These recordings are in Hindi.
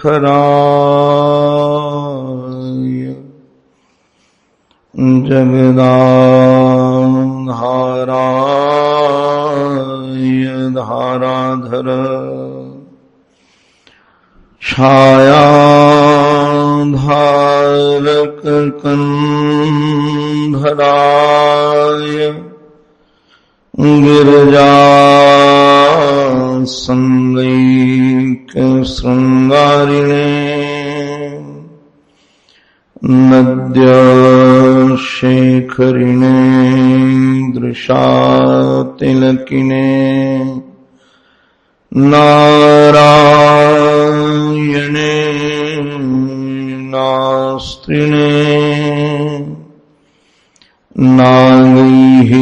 शेखराय जगदाधाराय धाराधर छायाधारक कंधराय गिरिजा संगैक श्रृंगारिणे नद्य शेखरिणे दृशातिलकिने नारायणे नास्त्रिणे नागैः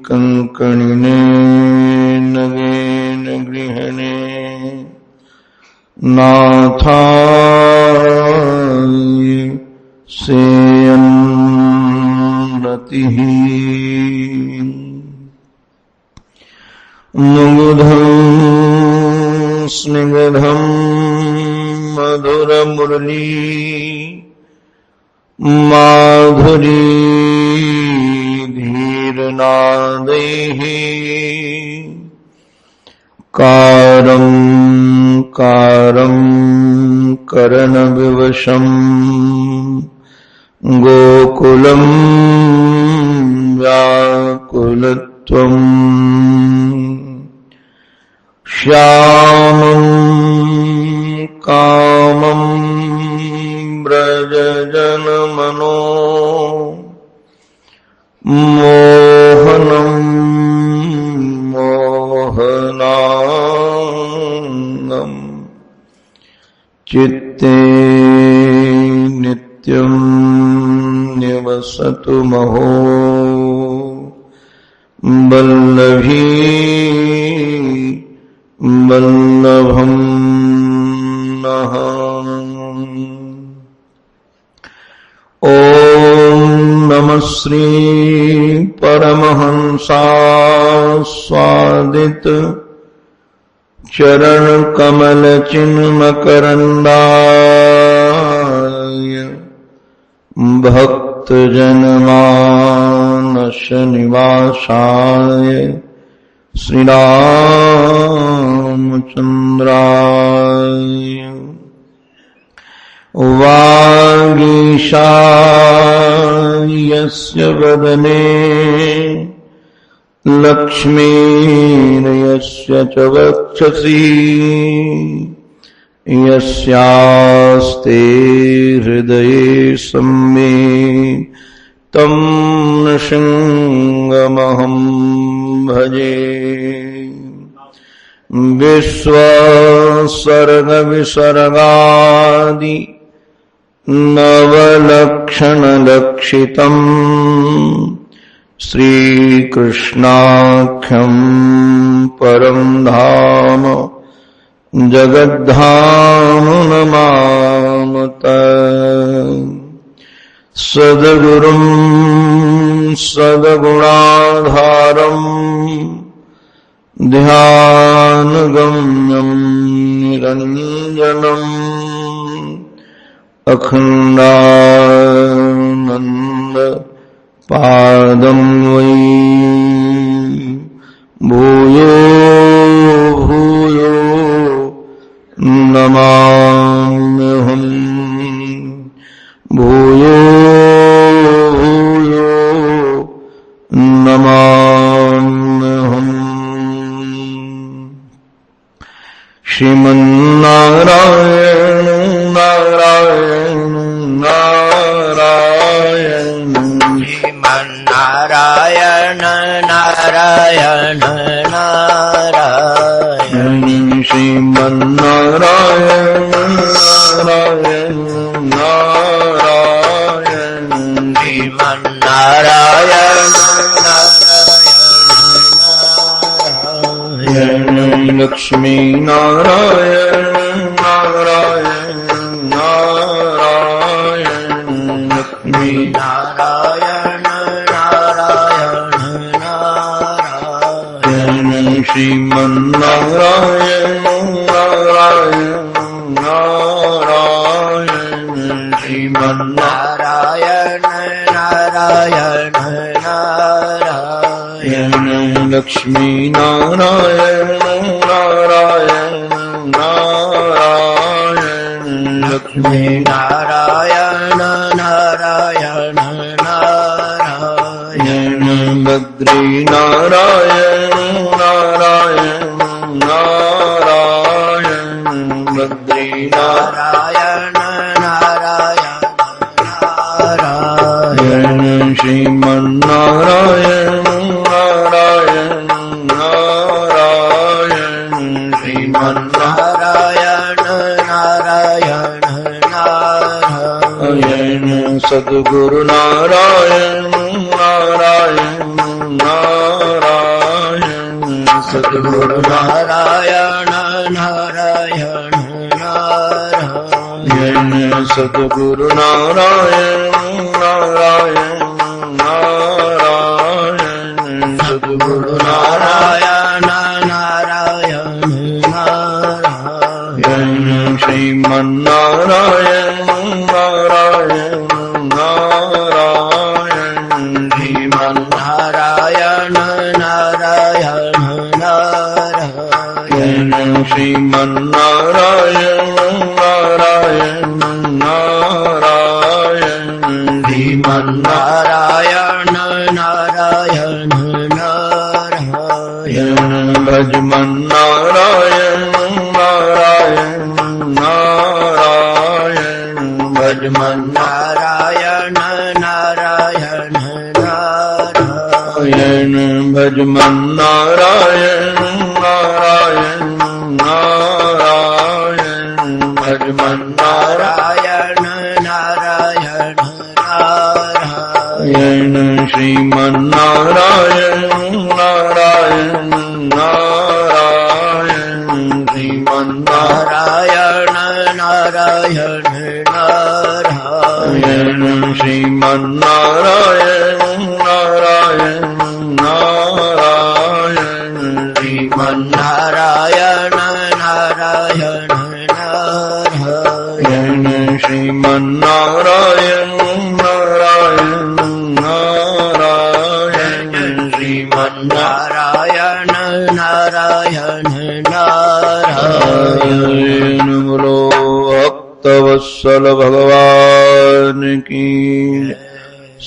कंकणिने नगेन गृहिणे नाथाय सेयन्नतिः मुग्धं स्निग्धं मधुरमुरली माधुरी धीरनादैः कारं कारं करणविवशं गोकुलं व्याकुलत्वम् श्यामं कामं व्रजजनमनो मोहनं मोहनाङ्गं चित्ते नित्यं निवसतु महो वल्लभी वल्लभं नः। ॐ नमः श्री परमहंसास्वादित चरण कमल चिन्मकरन्दाय भक्त जनमानस निवासाय श्री रामचंद्राय वागीशायस्य वदने लक्ष्मीर्यस्य च वक्षसि यस्यास्ते हृदये सम्मेत तं नृसिंहमहं भजे। विश्वसर्गविसर्गादि नवलक्षणलक्षितम् श्रीकृष्णाख्यं परं धाम जगद्धाम नमामत। सद्गुरुं सद्गुणाधारं ध्यानगम्यं निरञ्जनम् अखण्डानन्द पादं वै भूयो भूयो नमाम्यहम्। भूयो भूयो नमाम्यहम्। श्रीमन्नारायण नारायण नारायण श्रीमन्नारायण नारायण नारायण श्रीमन्नारायण नारायण नारायण श्रीमन्नारायण नारायण लक्ष्मी नारायण नारायण नारायण लक्ष्मी नारायण नारायण नारायण श्रीमन्नारायण नारायण नारायण नारायण नारायण नारायण लक्ष्मी नारायण नारायण नारायण लक्ष्मी नारायण नारायण नारायण बद्री नारायण नारायण नारायण बद्री नारायण नारायण नारायण श्रीमन्नारायण नारायण नारायण श्रीमन्नारायण नारायण नारायण सद्गुरु नारायण नारायण नारायण सद्गुरु नारायण नारायण नारायण सद्गुरु नारायण नारायण नारायण सद्गुरु नारायण नारायण नारायण श्रीमन्नारायण नारायण नारायण श्रीमन्नारायण नारायण नारायण श्रीमन्नारायण नारायण नारायण श्रीमन्नारायण नारायण नारायण भजमन्नारायण नारायण नारायण भजमन्नारायण नारायण नारायण भजमन्नारायण नारायण नारायण भजमन्नारायण नारायण नारायण श्रीमन्नारायण नारायण नारायण श्रीमन्नारायण नारायण नारायण श्रीमन्नारायण नारायण नारायण श्रीमन्नारायण नारायण नारायण श्रीमन्नारायण नारायण नारायण श्रीमन्नारायण नारायण नारायण बोलो भक्तवत्सल भगवान की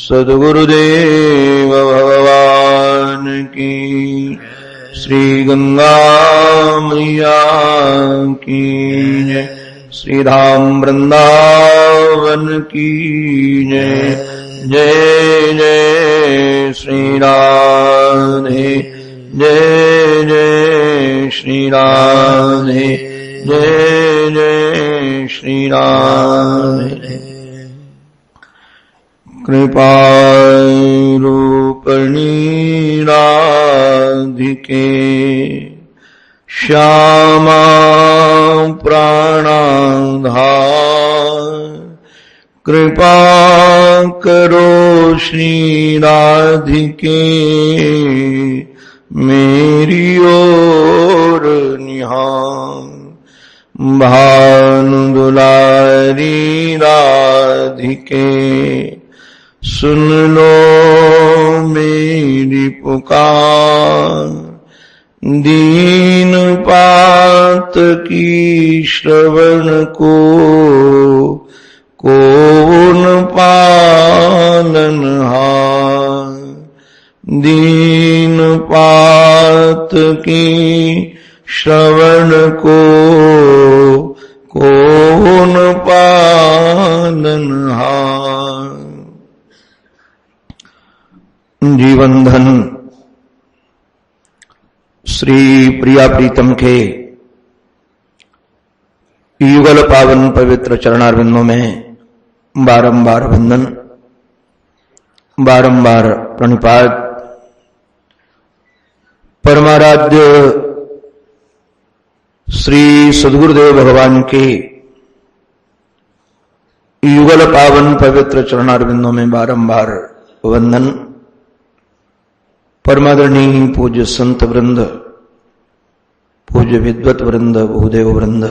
सद्गुरुदेव भगवान की श्री गंगा मैया की जय श्रीधाम वृंदावन की जय जय जय श्री राधे जय जय श्री राधे जय जय श्री राधे कृपारूपिणी राधिके श्यामा प्राणाधार कृपा करो श्री राधिके मेरी ओर निहार भानु दुलारी राधिके सुन लो मेरी पुकार दीन पात की श्रवण को कौन पालनहार दीन पात की श्रवण को कौन पालनहार जीवन धन श्री प्रिया प्रीतम के युगल पावन पवित्र चरणारविंदों में बारंबार वंदन बारंबार प्रणिपात। परमाराध्य श्री सद्गुरुदेव भगवान के युगल पावन पवित्र चरणारविंदों में बारंबार वंदन। परमादरणीय पूज्य संत वृंद, पूज्य विद्वत वृंद, भूदेव वृंद,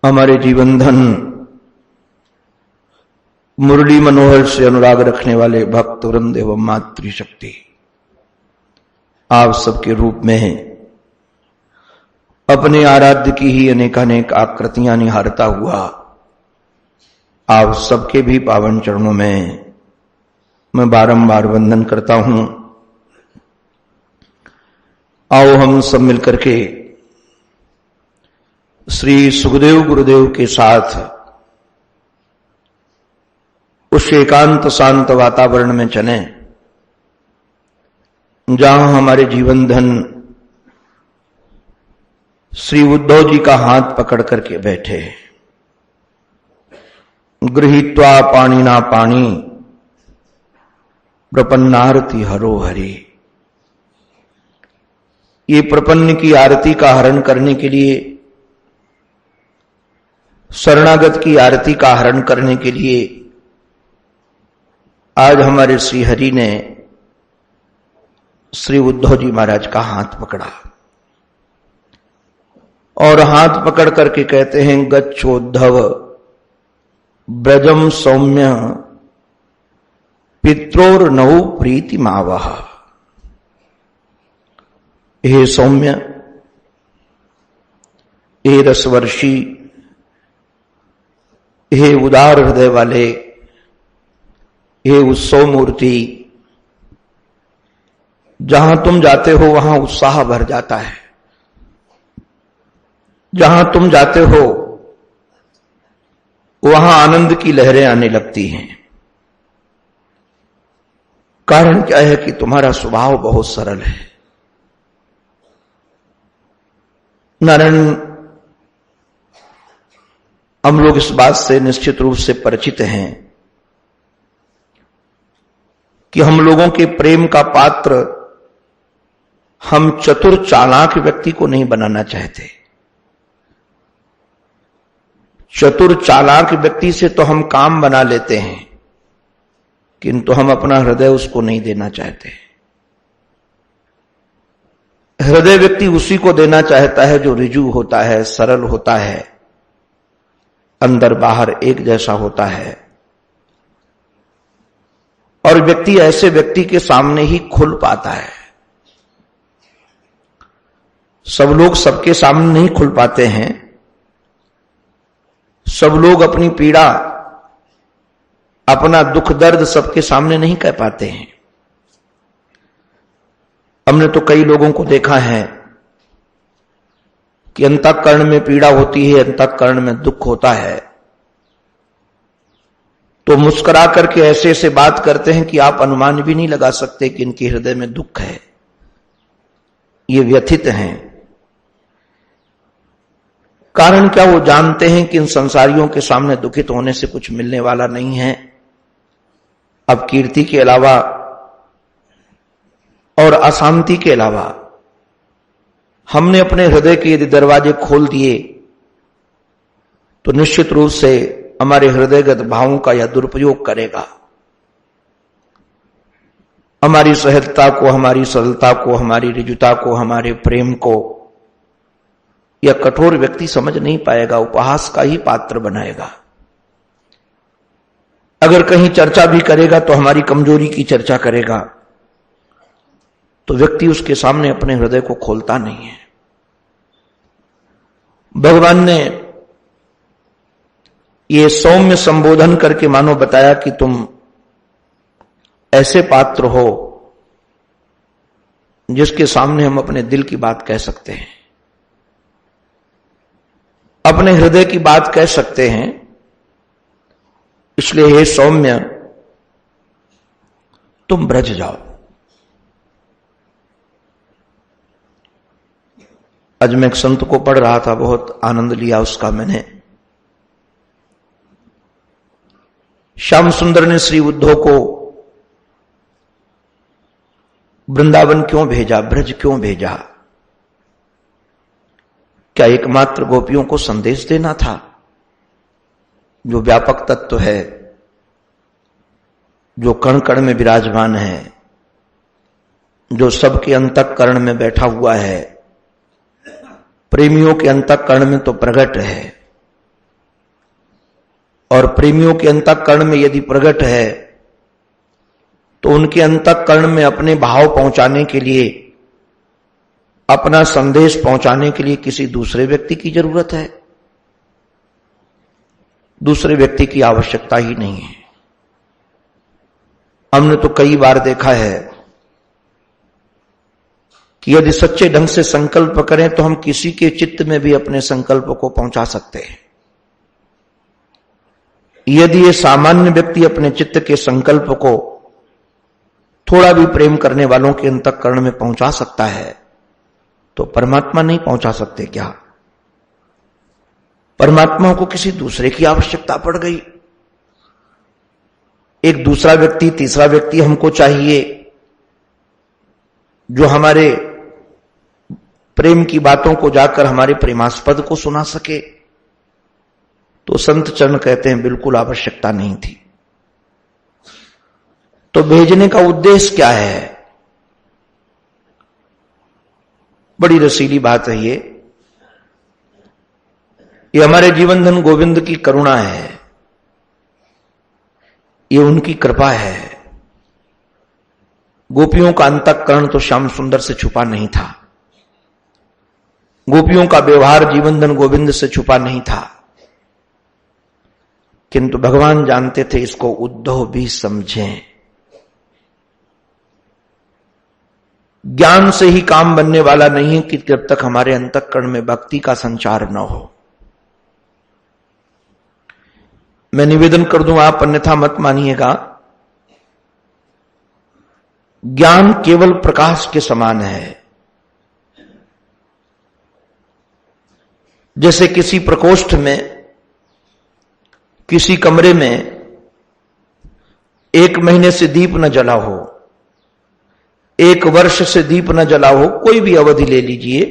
हमारे जीवन धन मुरली मनोहर से अनुराग रखने वाले भक्त वृंद एवं मातृशक्ति, आप सबके रूप में अपने आराध्य की ही अनेकानेक आकृतियां निहारता हुआ आप सबके भी पावन चरणों में मैं बारंबार वंदन करता हूं। आओ हम सब मिलकर के श्री सुखदेव गुरुदेव के साथ उस एकांत शांत वातावरण में चलें जहां हमारे जीवन धन श्री उद्धव जी का हाथ पकड़ करके बैठे। गृहीत्वा पाणिना पाणी प्रपन्नारति हरो हरि। ये प्रपन्न की आरती का हरण करने के लिए, शरणागत की आरती का हरण करने के लिए आज हमारे श्री हरि ने श्री उद्धव जी महाराज का हाथ पकड़ा और हाथ पकड़ करके कहते हैं, गच्छोद्धव ब्रजम सौम्य पित्रोर नौ प्रीति मावह। हे सौम्य, हे रसवर्षी, हे उदार हृदय वाले, हे उत्सव मूर्ति, जहां तुम जाते हो वहां उत्साह भर जाता है। जहां तुम जाते हो वहां आनंद की लहरें आने लगती हैं। कारण क्या है कि तुम्हारा स्वभाव बहुत सरल है। नारायण, हम लोग इस बात से निश्चित रूप से परिचित हैं कि हम लोगों के प्रेम का पात्र हम चतुर चालाक व्यक्ति को नहीं बनाना चाहते। चतुर चालाक व्यक्ति से तो हम काम बना लेते हैं, किंतु हम अपना हृदय उसको नहीं देना चाहते। हृदय व्यक्ति उसी को देना चाहता है जो ऋजु होता है, सरल होता है, अंदर बाहर एक जैसा होता है। और व्यक्ति ऐसे व्यक्ति के सामने ही खुल पाता है। सब लोग सबके सामने नहीं खुल पाते हैं। सब लोग अपनी पीड़ा, अपना दुख दर्द सबके सामने नहीं कह पाते हैं। हमने तो कई लोगों को देखा है कि अंतःकरण में पीड़ा होती है, अंतःकरण में दुख होता है, तो मुस्कुरा करके ऐसे ऐसे बात करते हैं कि आप अनुमान भी नहीं लगा सकते कि इनके हृदय में दुख है, ये व्यथित हैं। कारण क्या? वो जानते हैं कि इन संसारियों के सामने दुखित होने से कुछ मिलने वाला नहीं है। अब कीर्ति के अलावा और अशांति के अलावा हमने अपने हृदय के यदि दरवाजे खोल दिए तो निश्चित रूप से हमारे हृदयगत भावों का यह दुरुपयोग करेगा। हमारी सहजता को, हमारी सरलता को, हमारी ऋजुता को, हमारे प्रेम को यह कठोर व्यक्ति समझ नहीं पाएगा, उपहास का ही पात्र बनाएगा। अगर कहीं चर्चा भी करेगा तो हमारी कमजोरी की चर्चा करेगा, तो व्यक्ति उसके सामने अपने हृदय को खोलता नहीं है। भगवान ने ये सौम्य संबोधन करके मानो बताया कि तुम ऐसे पात्र हो जिसके सामने हम अपने दिल की बात कह सकते हैं, अपने हृदय की बात कह सकते हैं। इसलिए हे सौम्य, तुम ब्रज जाओ। आज मैं एक संत को पढ़ रहा था, बहुत आनंद लिया उसका मैंने। श्याम सुंदर ने श्री उद्धव को वृंदावन क्यों भेजा, ब्रज क्यों भेजा? क्या एकमात्र गोपियों को संदेश देना था? जो व्यापक तत्व है, जो कण कण में विराजमान है, जो सबके अंतःकरण में बैठा हुआ है, प्रेमियों के अंतःकरण में तो प्रकट है, और प्रेमियों के अंतःकरण में यदि प्रकट है तो उनके अंतःकरण में अपने भाव पहुंचाने के लिए, अपना संदेश पहुंचाने के लिए किसी दूसरे व्यक्ति की जरूरत है? दूसरे व्यक्ति की आवश्यकता ही नहीं है। हमने तो कई बार देखा है कि यदि सच्चे ढंग से संकल्प करें तो हम किसी के चित्त में भी अपने संकल्प को पहुंचा सकते हैं। यदि ये सामान्य व्यक्ति अपने चित्त के संकल्प को थोड़ा भी प्रेम करने वालों के अंतःकरण में पहुंचा सकता है तो परमात्मा नहीं पहुंचा सकते क्या? परमात्मा को किसी दूसरे की आवश्यकता पड़ गई। एक दूसरा व्यक्ति, तीसरा व्यक्ति हमको चाहिए जो हमारे प्रेम की बातों को जाकर हमारे प्रेमास्पद को सुना सके। तो संत चरण कहते हैं बिल्कुल आवश्यकता नहीं थी। तो भेजने का उद्देश्य क्या है? बड़ी रसीली बात है ये हमारे जीवन धन गोविंद की करुणा है, ये उनकी कृपा है। गोपियों का अंतःकरण तो श्याम सुंदर से छुपा नहीं था, गोपियों का व्यवहार जीवन धन गोविंद से छुपा नहीं था, किंतु भगवान जानते थे इसको उद्धव भी समझें। ज्ञान से ही काम बनने वाला नहीं है कि जब तक हमारे अंतःकरण में भक्ति का संचार न हो। मैं निवेदन कर दूं, आप अन्यथा मत मानिएगा। ज्ञान केवल प्रकाश के समान है। जैसे किसी प्रकोष्ठ में, किसी कमरे में 1 महीने से दीप न जला हो, 1 वर्ष से दीप न जला हो, कोई भी अवधि ले लीजिए,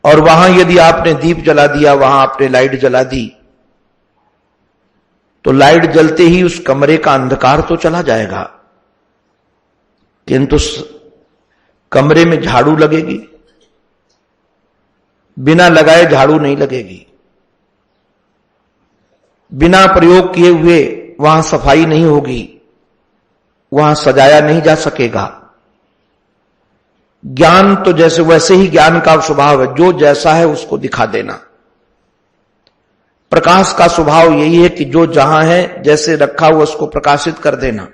और वहां यदि आपने दीप जला दिया, वहां आपने लाइट जला दी, तो लाइट जलते ही उस कमरे का अंधकार तो चला जाएगा, किंतु कमरे में झाड़ू लगेगी? बिना लगाए झाड़ू नहीं लगेगी। बिना प्रयोग किए हुए वहां सफाई नहीं होगी, वहां सजाया नहीं जा सकेगा। ज्ञान तो जैसे वैसे ही ज्ञान का स्वभाव है, जो जैसा है उसको दिखा देना। प्रकाश का स्वभाव यही है कि जो जहां है, जैसे रखा हुआ उसको प्रकाशित कर देना।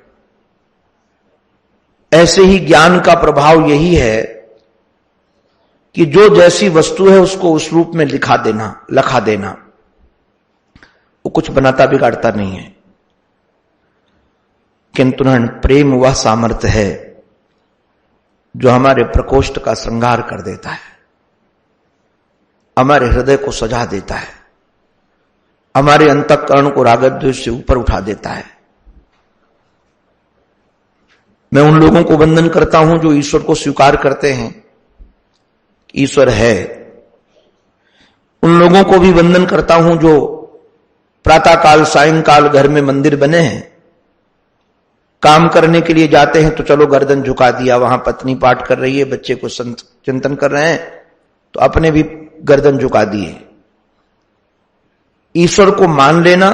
ऐसे ही ज्ञान का प्रभाव यही है कि जो जैसी वस्तु है उसको उस रूप में लिखा देना। वो कुछ बनाता बिगाड़ता नहीं है, किंतु प्रेम वह सामर्थ्य है जो हमारे प्रकोष्ठ का श्रृंगार कर देता है, हमारे हृदय को सजा देता है, हमारे अंतःकरण को रागद्वेष से ऊपर उठा देता है। मैं उन लोगों को वंदन करता हूं जो ईश्वर को स्वीकार करते हैं, ईश्वर है। उन लोगों को भी वंदन करता हूं जो प्रातः काल सायंकाल घर में मंदिर बने हैं, काम करने के लिए जाते हैं तो चलो गर्दन झुका दिया, वहां पत्नी पाठ कर रही है, बच्चे को चिंतन कर रहे हैं तो अपने भी गर्दन झुका दिए। ईश्वर को मान लेना,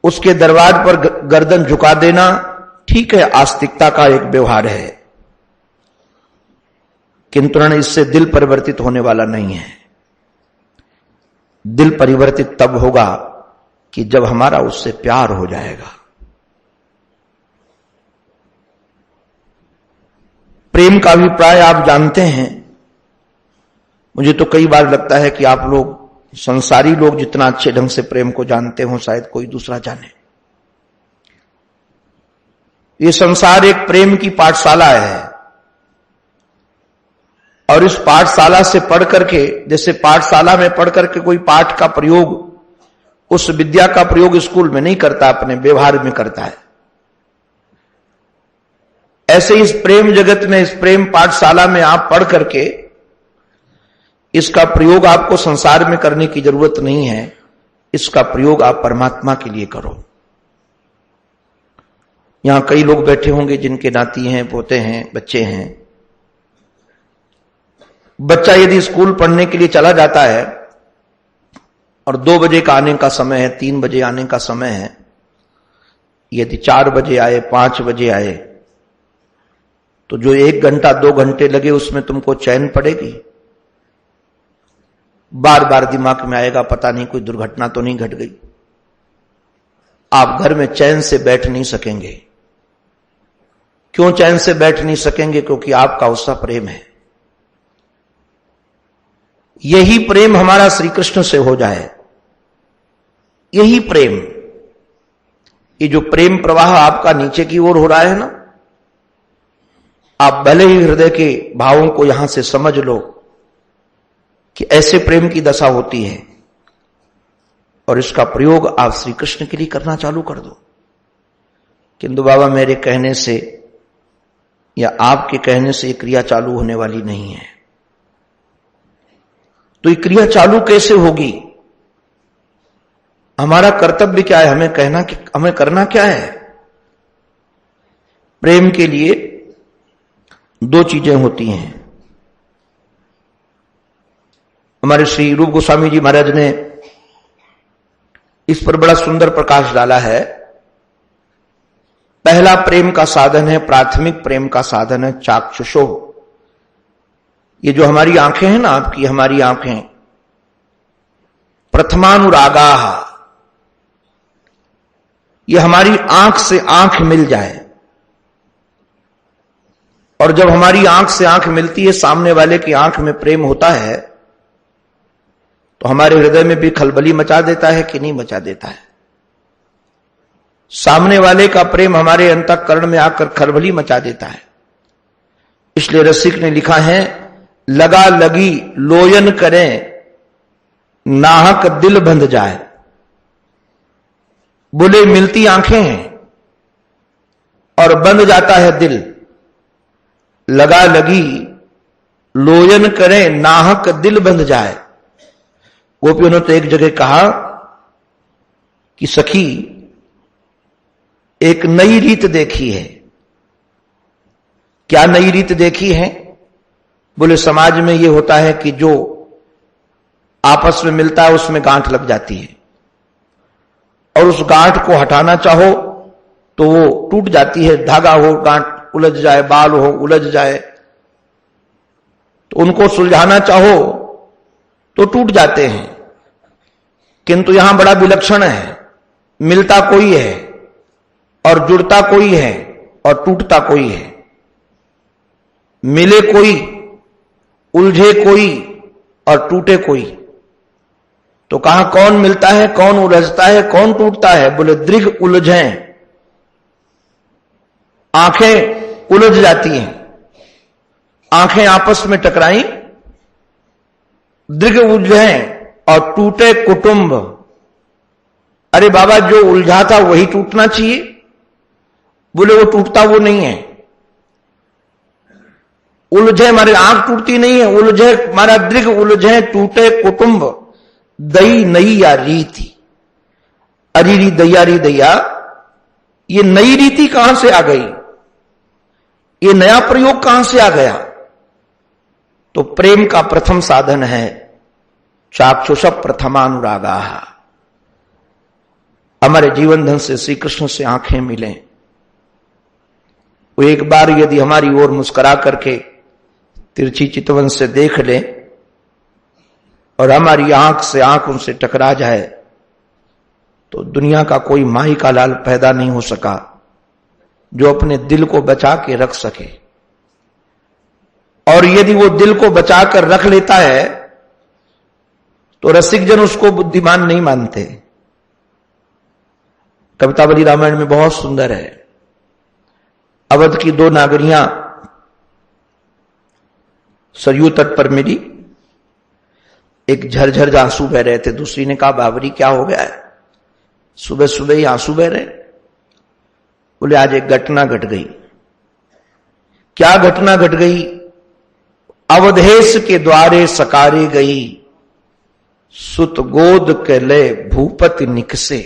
उसके दरबार पर गर्दन झुका देना ठीक है, आस्तिकता का एक व्यवहार है, किंतु इससे दिल परिवर्तित होने वाला नहीं है। दिल परिवर्तित तब होगा कि जब हमारा उससे प्यार हो जाएगा। प्रेम का अभिप्राय आप जानते हैं। मुझे तो कई बार लगता है कि आप लोग, संसारी लोग जितना अच्छे ढंग से प्रेम को जानते हो शायद कोई दूसरा जाने। ये संसार एक प्रेम की पाठशाला है, और इस पाठशाला से पढ़ करके, जैसे पाठशाला में पढ़ करके कोई पाठ का प्रयोग, उस विद्या का प्रयोग स्कूल में नहीं करता, अपने व्यवहार में करता है। ऐसे इस प्रेम जगत में, इस प्रेम पाठशाला में आप पढ़ करके इसका प्रयोग आपको संसार में करने की जरूरत नहीं है, इसका प्रयोग आप परमात्मा के लिए करो। यहां कई लोग बैठे होंगे जिनके नाती हैं, पोते हैं, बच्चे हैं। बच्चा यदि स्कूल पढ़ने के लिए चला जाता है और 2 बजे का आने का समय है, 3 बजे आने का समय है, यदि 4 बजे आए, 5 बजे आए, तो जो 1 घंटा 2 घंटे लगे उसमें तुमको चैन पड़ेगी? बार बार दिमाग में आएगा पता नहीं कोई दुर्घटना तो नहीं घट गई। आप घर में चैन से बैठ नहीं सकेंगे। क्यों चैन से बैठ नहीं सकेंगे? क्योंकि आपका उसका प्रेम है। यही प्रेम हमारा श्री कृष्ण से हो जाए, यही प्रेम, ये जो प्रेम प्रवाह आपका नीचे की ओर हो रहा है ना, आप भले ही हृदय के भावों को यहां से समझ लो कि ऐसे प्रेम की दशा होती है, और इसका प्रयोग आप श्री कृष्ण के लिए करना चालू कर दो। किंतु बाबा मेरे कहने से या आपके कहने से ये क्रिया चालू होने वाली नहीं है। तो ये क्रिया चालू कैसे होगी? हमारा कर्तव्य क्या है? हमें करना क्या है? प्रेम के लिए 2 चीजें होती हैं। हमारे श्री रूप गोस्वामी जी महाराज ने इस पर बड़ा सुंदर प्रकाश डाला है। पहला प्रेम का साधन है, प्राथमिक प्रेम का साधन है चाक्षुषो। ये जो हमारी आंखें हैं ना, आपकी हमारी आंखें, प्रथमानुरागाः, ये हमारी आंख से आंख मिल जाए, और जब हमारी आंख से आंख मिलती है, सामने वाले की आंख में प्रेम होता है, तो हमारे हृदय में भी खलबली मचा देता है कि नहीं मचा देता है? सामने वाले का प्रेम हमारे अंतःकरण में आकर खलबली मचा देता है। इसलिए रसिक ने लिखा है, लगा लगी लोयन करें नाहक दिल बंध जाए। बोले मिलती आंखें हैं और बंध जाता है दिल। लगा लगी लोयन करें नाहक दिल बंध जाए। गोपियों ने तो एक जगह कहा कि सखी एक नई रीत देखी है। क्या नई रीत देखी है? बोले समाज में यह होता है कि जो आपस में मिलता है उसमें गांठ लग जाती है, और उस गांठ को हटाना चाहो तो वो टूट जाती है। धागा हो, गांठ उलझ जाए, बाल हो उलझ जाए, तो उनको सुलझाना चाहो तो टूट जाते हैं। किंतु यहां बड़ा विलक्षण है, मिलता कोई है और जुड़ता कोई है और टूटता कोई है। मिले कोई, उलझे कोई और टूटे कोई। तो कहां कौन मिलता है, कौन उलझता है, कौन टूटता है? बोले दृग उलझे, आंखें उलझ जाती हैं, आंखें आपस में टकराई, दृग उलझे और टूटे कुटुंब। अरे बाबा, जो उलझा था वही टूटना चाहिए। बोले वो टूटता वो नहीं है। उलझे हमारी आंख टूटती नहीं है, उलझे हमारा दृग उलझे, टूटे कुटुंब, दई नई या रीति। अरी दैया दैया, ये नई रीति कहां से आ गई? ये नया प्रयोग कहां से आ गया? तो प्रेम का प्रथम साधन है चाक्षुष प्रथमानुरागाः। हमारे जीवन धन से श्री कृष्ण से आंखें मिलें, वो एक बार यदि हमारी ओर मुस्कुरा करके तिरछी चितवन से देख ले और हमारी आंख से आंख उनसे टकरा जाए, तो दुनिया का कोई माही का लाल पैदा नहीं हो सका जो अपने दिल को बचा के रख सके। और यदि वो दिल को बचा कर रख लेता है तो रसिक जन उसको बुद्धिमान नहीं मानते। कवितावली रामायण में बहुत सुंदर है। अवध की 2 नागरियां सरयू तट पर मिली, एक झरझर आंसू बह रहे थे, दूसरी ने कहा बाबरी क्या हो गया है, सुबह सुबह ही आंसू बह रहे? बोले आज एक घटना घट गई। क्या घटना घट गई? अवधेश के द्वारे सकारे गई, सुत गोद के ले भूपति निकसे।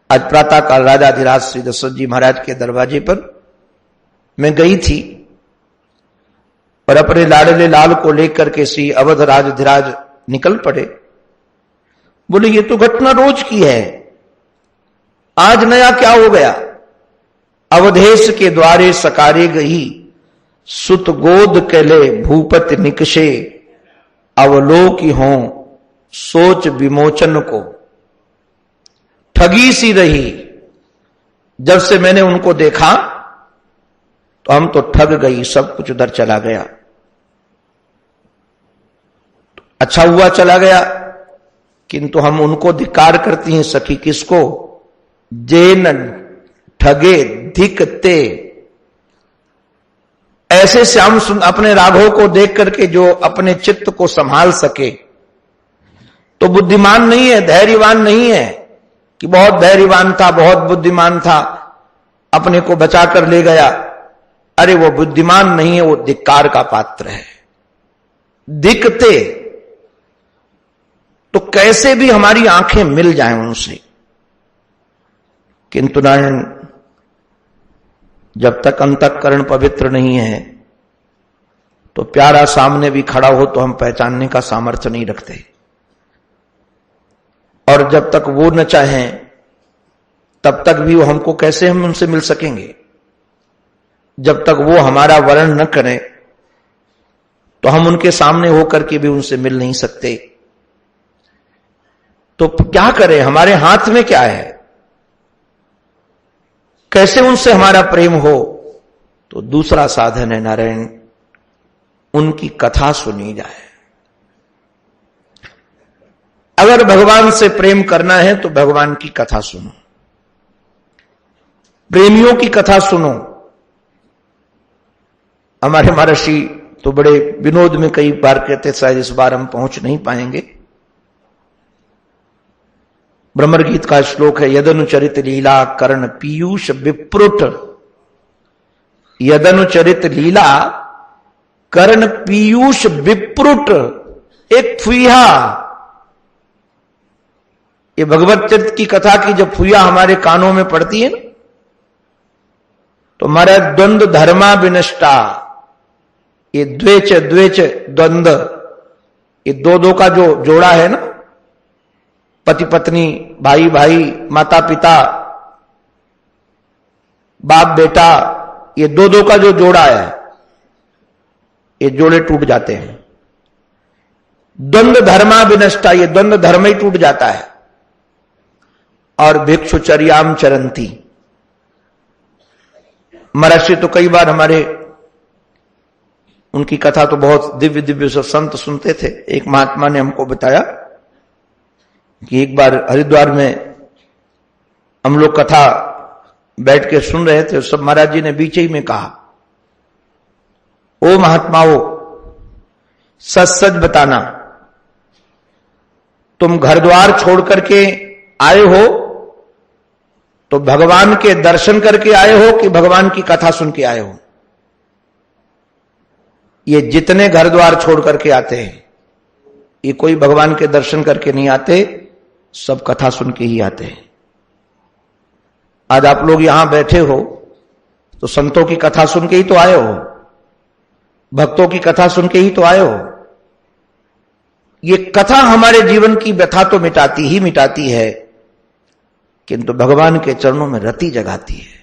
आज प्रातः काल राजाधिराज श्री दशरथ जी महाराज के दरवाजे पर मैं गई थी और अपने लाडले लाल को लेकर के श्री अवध राजाधिराज निकल पड़े। बोले ये तो घटना रोज की है, आज नया क्या हो गया? अवधेश के द्वारे सकारे गई, सुत गोद केले भूपत निकषे, अवलोकी हों सोच विमोचन को। ठगी सी रही, जब से मैंने उनको देखा तो हम तो ठग गई, सब कुछ उधर चला गया। अच्छा हुआ चला गया, किंतु हम उनको धिक्कार करती हैं सखी, किसको? जेन ठगे धिकते। ऐसे श्याम अपने राघव को देख करके जो अपने चित्त को संभाल सके तो बुद्धिमान नहीं है, धैर्यवान नहीं है कि बहुत धैर्यवान था, बहुत बुद्धिमान था, अपने को बचा कर ले गया। अरे वो बुद्धिमान नहीं है, वो धिक्कार का पात्र है। दिखते तो कैसे भी हमारी आंखें मिल जाएं उनसे, किंतु नारायण जब तक अंतःकरण पवित्र नहीं है तो प्यारा सामने भी खड़ा हो तो हम पहचानने का सामर्थ्य नहीं रखते। और जब तक वो न चाहें तब तक भी वो हमको कैसे हम उनसे मिल सकेंगे? जब तक वो हमारा वर्ण न करें तो हम उनके सामने होकर के भी उनसे मिल नहीं सकते। तो क्या करें? हमारे हाथ में क्या है? कैसे उनसे हमारा प्रेम हो? तो दूसरा साधन है नारायण, उनकी कथा सुनी जाए। अगर भगवान से प्रेम करना है तो भगवान की कथा सुनो, प्रेमियों की कथा सुनो। हमारे महर्षि तो बड़े विनोद में कई बार कहते, शायद इस बार हम पहुंच नहीं पाएंगे। ब्रह्मर गीत का श्लोक है, यदनुचरित लीला कर्ण पीयूष विप्रुट। यदनुचरित लीला कर्ण पीयूष विप्रुट, एक फुइहा। ये भगवत चरित्र की कथा की जब फुइया हमारे कानों में पड़ती है ना, तो हमारा द्वंद्व धर्मा विनष्टा, ये द्वेच द्वेच द्वंद्व, ये दो का जो जोड़ा है ना, पति पत्नी, भाई भाई, माता पिता, बाप बेटा, ये दो का जो जोड़ा है, ये जोड़े टूट जाते हैं। द्वंद्व धर्मा विनष्टा, ये द्वंद्व धर्म ही टूट जाता है। और भिक्षुचर्याम चरंती, महर्षि तो कई बार हमारे, उनकी कथा तो बहुत दिव्य दिव्य सब संत सुनते थे। एक महात्मा ने हमको बताया कि एक बार हरिद्वार में हम लोग कथा बैठ के सुन रहे थे, सब महाराज जी ने बीच ही में कहा, ओ महात्माओं, सच सच बताना, तुम घर द्वार छोड़ करके आए हो तो भगवान के दर्शन करके आए हो कि भगवान की कथा सुन के आए हो? ये जितने घर द्वार छोड़ करके आते हैं, ये कोई भगवान के दर्शन करके नहीं आते, सब कथा सुन के ही आते हैं। आज आप लोग यहां बैठे हो तो संतों की कथा सुन के ही तो आए हो, भक्तों की कथा सुन के ही तो आए हो। ये कथा हमारे जीवन की व्यथा तो मिटाती ही मिटाती है, किंतु भगवान के चरणों में रति जगाती है।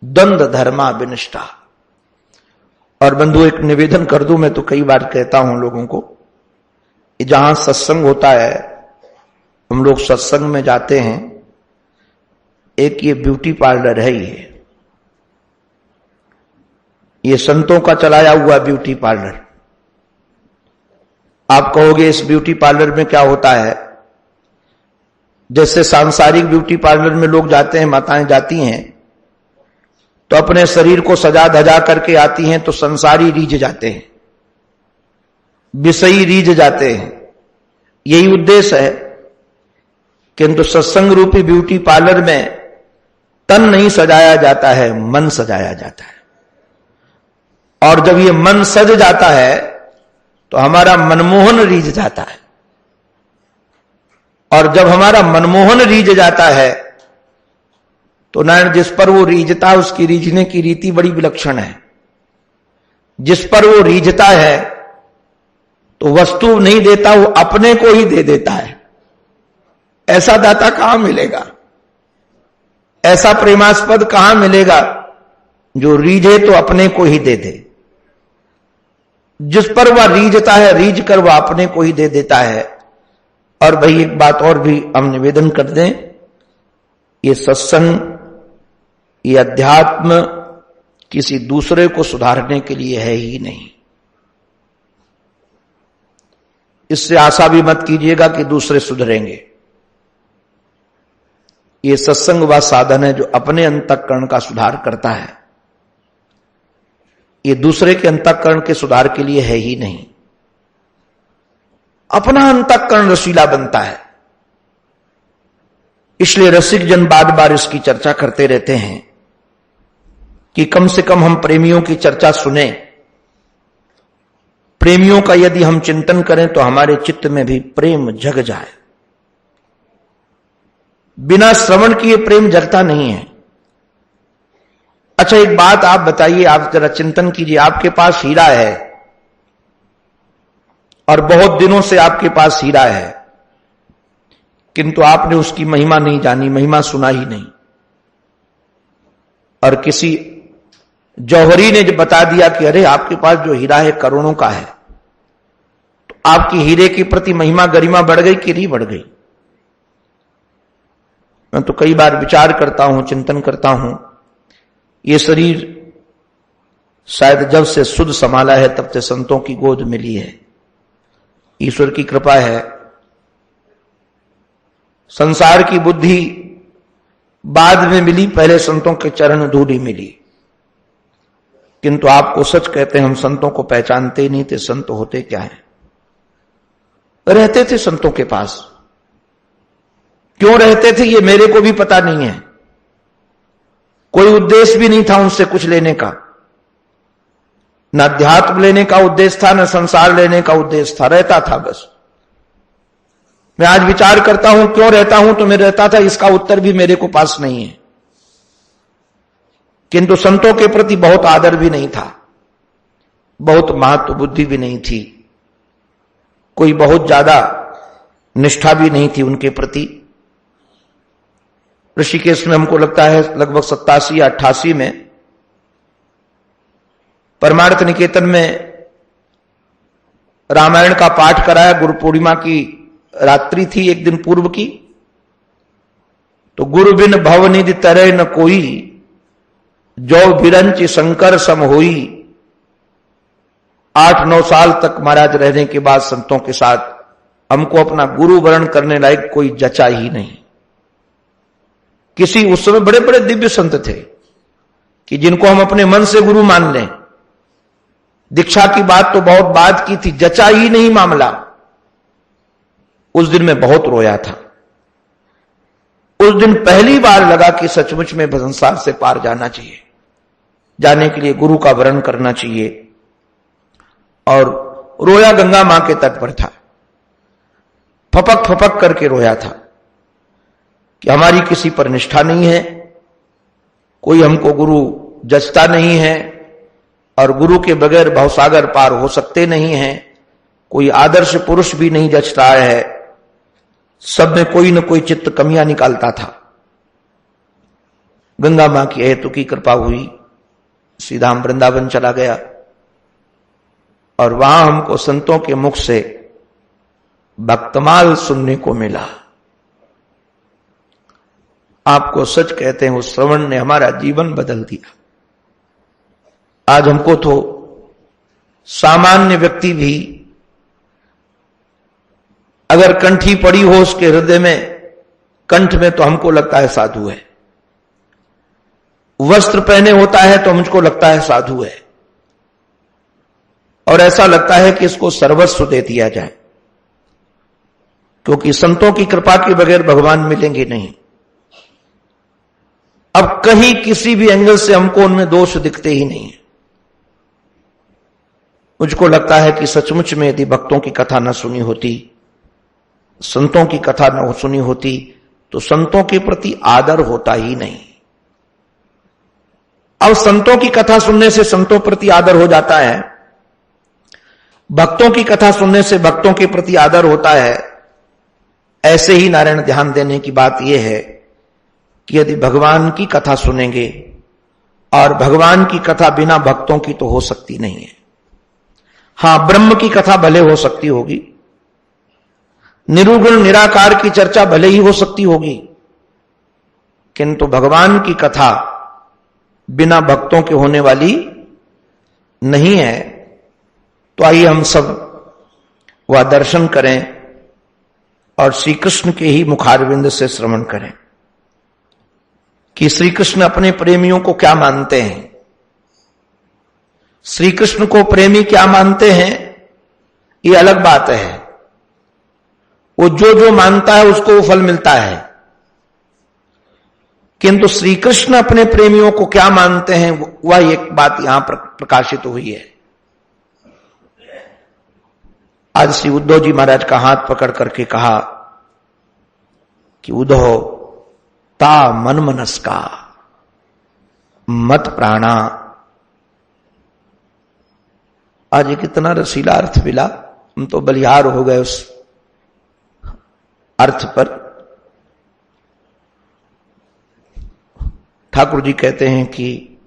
द्वंद्व धर्मा विनष्टा। और बंधु एक निवेदन कर दूं, मैं तो कई बार कहता हूं लोगों को, जहां सत्संग होता है, हम लोग सत्संग में जाते हैं, एक ये ब्यूटी पार्लर है, ये संतों का चलाया हुआ ब्यूटी पार्लर। आप कहोगे इस ब्यूटी पार्लर में क्या होता है? जैसे सांसारिक ब्यूटी पार्लर में लोग जाते हैं, माताएं जाती हैं तो अपने शरीर को सजा धजा करके आती हैं, तो संसारी रीझ जाते हैं, विषयी रीझ जाते हैं, यही उद्देश्य है। किंतु सत्संग रूपी ब्यूटी पार्लर में तन नहीं सजाया जाता है, मन सजाया जाता है। और जब ये मन सज जाता है तो हमारा मनमोहन रीझ जाता है। और जब हमारा मनमोहन रीझ जाता है तो नारायण, जिस पर वो रीझता है उसकी रीझने की रीति बड़ी विलक्षण है। जिस पर वो रीझता है तो वस्तु नहीं देता, वो अपने को ही दे देता है। ऐसा दाता कहां मिलेगा, ऐसा प्रेमास्पद कहां मिलेगा जो रीझे तो अपने को ही दे दे। जिस पर वह रीझता है, रीझ कर वह अपने को ही दे देता है। और भाई एक बात और भी हम निवेदन कर दें, ये सत्संग, ये अध्यात्म किसी दूसरे को सुधारने के लिए है ही नहीं। इससे आशा भी मत कीजिएगा कि दूसरे सुधरेंगे। ये सत्संग वह साधन है जो अपने अंतःकरण का सुधार करता है, ये दूसरे के अंतःकरण के सुधार के लिए है ही नहीं। अपना अंतःकरण रसीला बनता है। इसलिए रसिक जन बार बार इसकी चर्चा करते रहते हैं कि कम से कम हम प्रेमियों की चर्चा सुने। प्रेमियों का यदि हम चिंतन करें तो हमारे चित्त में भी प्रेम जग जाए। बिना श्रवण किए प्रेम जगता नहीं है। अच्छा एक बात आप बताइए, आप जरा चिंतन कीजिए, आपके पास हीरा है और बहुत दिनों से आपके पास हीरा है, किंतु आपने उसकी महिमा नहीं जानी, महिमा सुना ही नहीं। और किसी जौहरी ने जब बता दिया कि अरे आपके पास जो हीरा है करोड़ों का है, तो आपकी हीरे के प्रति महिमा गरिमा बढ़ गई कि नहीं बढ़ गई? मैं तो कई बार विचार करता हूं, चिंतन करता हूं, ये शरीर शायद जब से शुद्ध संभाला है तब से संतों की गोद मिली है। ईश्वर की कृपा है। संसार की बुद्धि बाद में मिली, पहले संतों के चरण धूली मिली। किंतु आपको सच कहते हैं, हम संतों को पहचानते ही नहीं थे। संत होते क्या है? रहते थे संतों के पास। क्यों रहते थे ये मेरे को भी पता नहीं है। कोई उद्देश्य भी नहीं था उनसे कुछ लेने का, न अध्यात्म लेने का उद्देश्य था, न संसार लेने का उद्देश्य था। रहता था बस। मैं आज विचार करता हूं क्यों रहता हूं, तो मैं रहता था, इसका उत्तर भी मेरे को पास नहीं है। किंतु संतों के प्रति बहुत आदर भी नहीं था, बहुत महत्व बुद्धि भी नहीं थी, कोई बहुत ज्यादा निष्ठा भी नहीं थी उनके प्रति। ऋषिकेश में हमको लगता है लगभग 87 या 88 में परमार्थ निकेतन में रामायण का पाठ कराया। गुरु पूर्णिमा की रात्रि थी, एक दिन पूर्व की। तो गुरु बिन भवनिधि तरह न कोई, जो बिरंच शंकर सम होई। 8-9 साल तक महाराज रहने के बाद संतों के साथ हमको अपना गुरु वर्ण करने लायक कोई जचा ही नहीं। किसी उस समय बड़े बड़े दिव्य संत थे कि जिनको हम अपने मन से गुरु मान लें। दीक्षा की बात तो बहुत बाद की थी, जचा ही नहीं मामला। उस दिन मैं बहुत रोया था। उस दिन पहली बार लगा कि सचमुच में संसार से पार जाना चाहिए, जाने के लिए गुरु का वर्ण करना चाहिए। और रोया गंगा मां के तट पर था, फपक फपक करके रोया था कि हमारी किसी पर निष्ठा नहीं है, कोई हमको गुरु जचता नहीं है, और गुरु के बगैर भवसागर पार हो सकते नहीं हैं। कोई आदर्श पुरुष भी नहीं जच रहा है, सब में कोई न कोई चित्त कमियां निकालता था। गंगा मां की हेतु की कृपा हुई, सीधा हम वृंदावन चला गया और वहां हमको संतों के मुख से भक्तमाल सुनने को मिला। आपको सच कहते हैं, उस श्रवण ने हमारा जीवन बदल दिया। आज हमको तो सामान्य व्यक्ति भी अगर कंठी पड़ी हो उसके हृदय में, कंठ में, तो हमको लगता है साधु है। वस्त्र पहने होता है तो मुझको लगता है साधु है, और ऐसा लगता है कि इसको सर्वस्व दे दिया जाए, क्योंकि संतों की कृपा के बगैर भगवान मिलेंगे नहीं। अब कहीं किसी भी एंगल से हमको उनमें दोष दिखते ही नहीं है। मुझको लगता है कि सचमुच में यदि भक्तों की कथा न सुनी होती, संतों की कथा न सुनी होती, तो संतों के प्रति आदर होता ही नहीं। अब संतों की कथा सुनने से संतों प्रति आदर हो जाता है, भक्तों की कथा सुनने से भक्तों के प्रति आदर होता है। ऐसे ही नारायण ध्यान देने की बात यह है कि यदि भगवान की कथा सुनेंगे, और भगवान की कथा बिना भक्तों की तो हो सकती नहीं है। हां, ब्रह्म की कथा भले हो सकती होगी, निरुगुण निराकार की चर्चा भले ही हो सकती होगी, किंतु भगवान की कथा बिना भक्तों के होने वाली नहीं है। तो आइए हम सब वह दर्शन करें और श्री कृष्ण के ही मुखारविंद से श्रवण करें कि श्री कृष्ण अपने प्रेमियों को क्या मानते हैं। श्री कृष्ण को प्रेमी क्या मानते हैं ये अलग बात है, वो जो जो मानता है उसको वो फल मिलता है, किंतु श्री कृष्ण अपने प्रेमियों को क्या मानते हैं वह एक बात यहां पर प्रकाशित हुई है। आज श्री उद्धव जी महाराज का हाथ पकड़ करके कहा कि उद्धव ता मन मनस्का मत प्राणा। आज ये कितना रसीला अर्थ मिला, हम तो बलिहार हो गए उस अर्थ पर। ठाकुर जी कहते हैं कि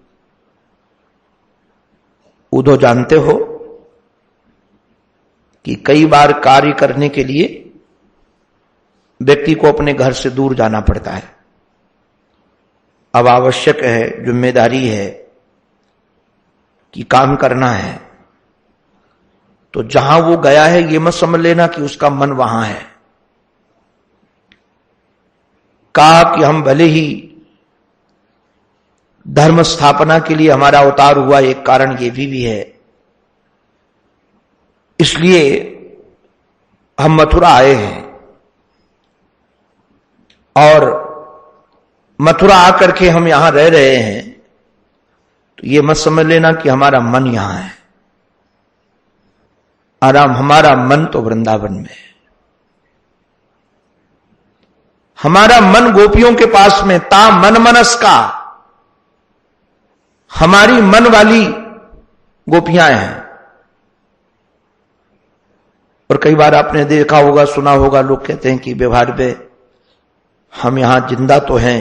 उद्धव जानते हो कि कई बार कार्य करने के लिए व्यक्ति को अपने घर से दूर जाना पड़ता है। अब आवश्यक है, जिम्मेदारी है कि काम करना है, तो जहां वो गया है ये मत समझ लेना कि उसका मन वहां है। कहा कि हम भले ही धर्म स्थापना के लिए हमारा अवतार हुआ, एक कारण ये भी है, इसलिए हम मथुरा आए हैं, और मथुरा आकर के हम यहां रह रहे हैं, तो ये मत समझ लेना कि हमारा मन यहां है। आराम, हमारा मन तो वृंदावन में है, हमारा मन गोपियों के पास में। ता मन मनस का, हमारी मन वाली गोपियां हैं। और कई बार आपने देखा होगा, सुना होगा, लोग कहते हैं कि व्यवहार में हम यहां जिंदा तो हैं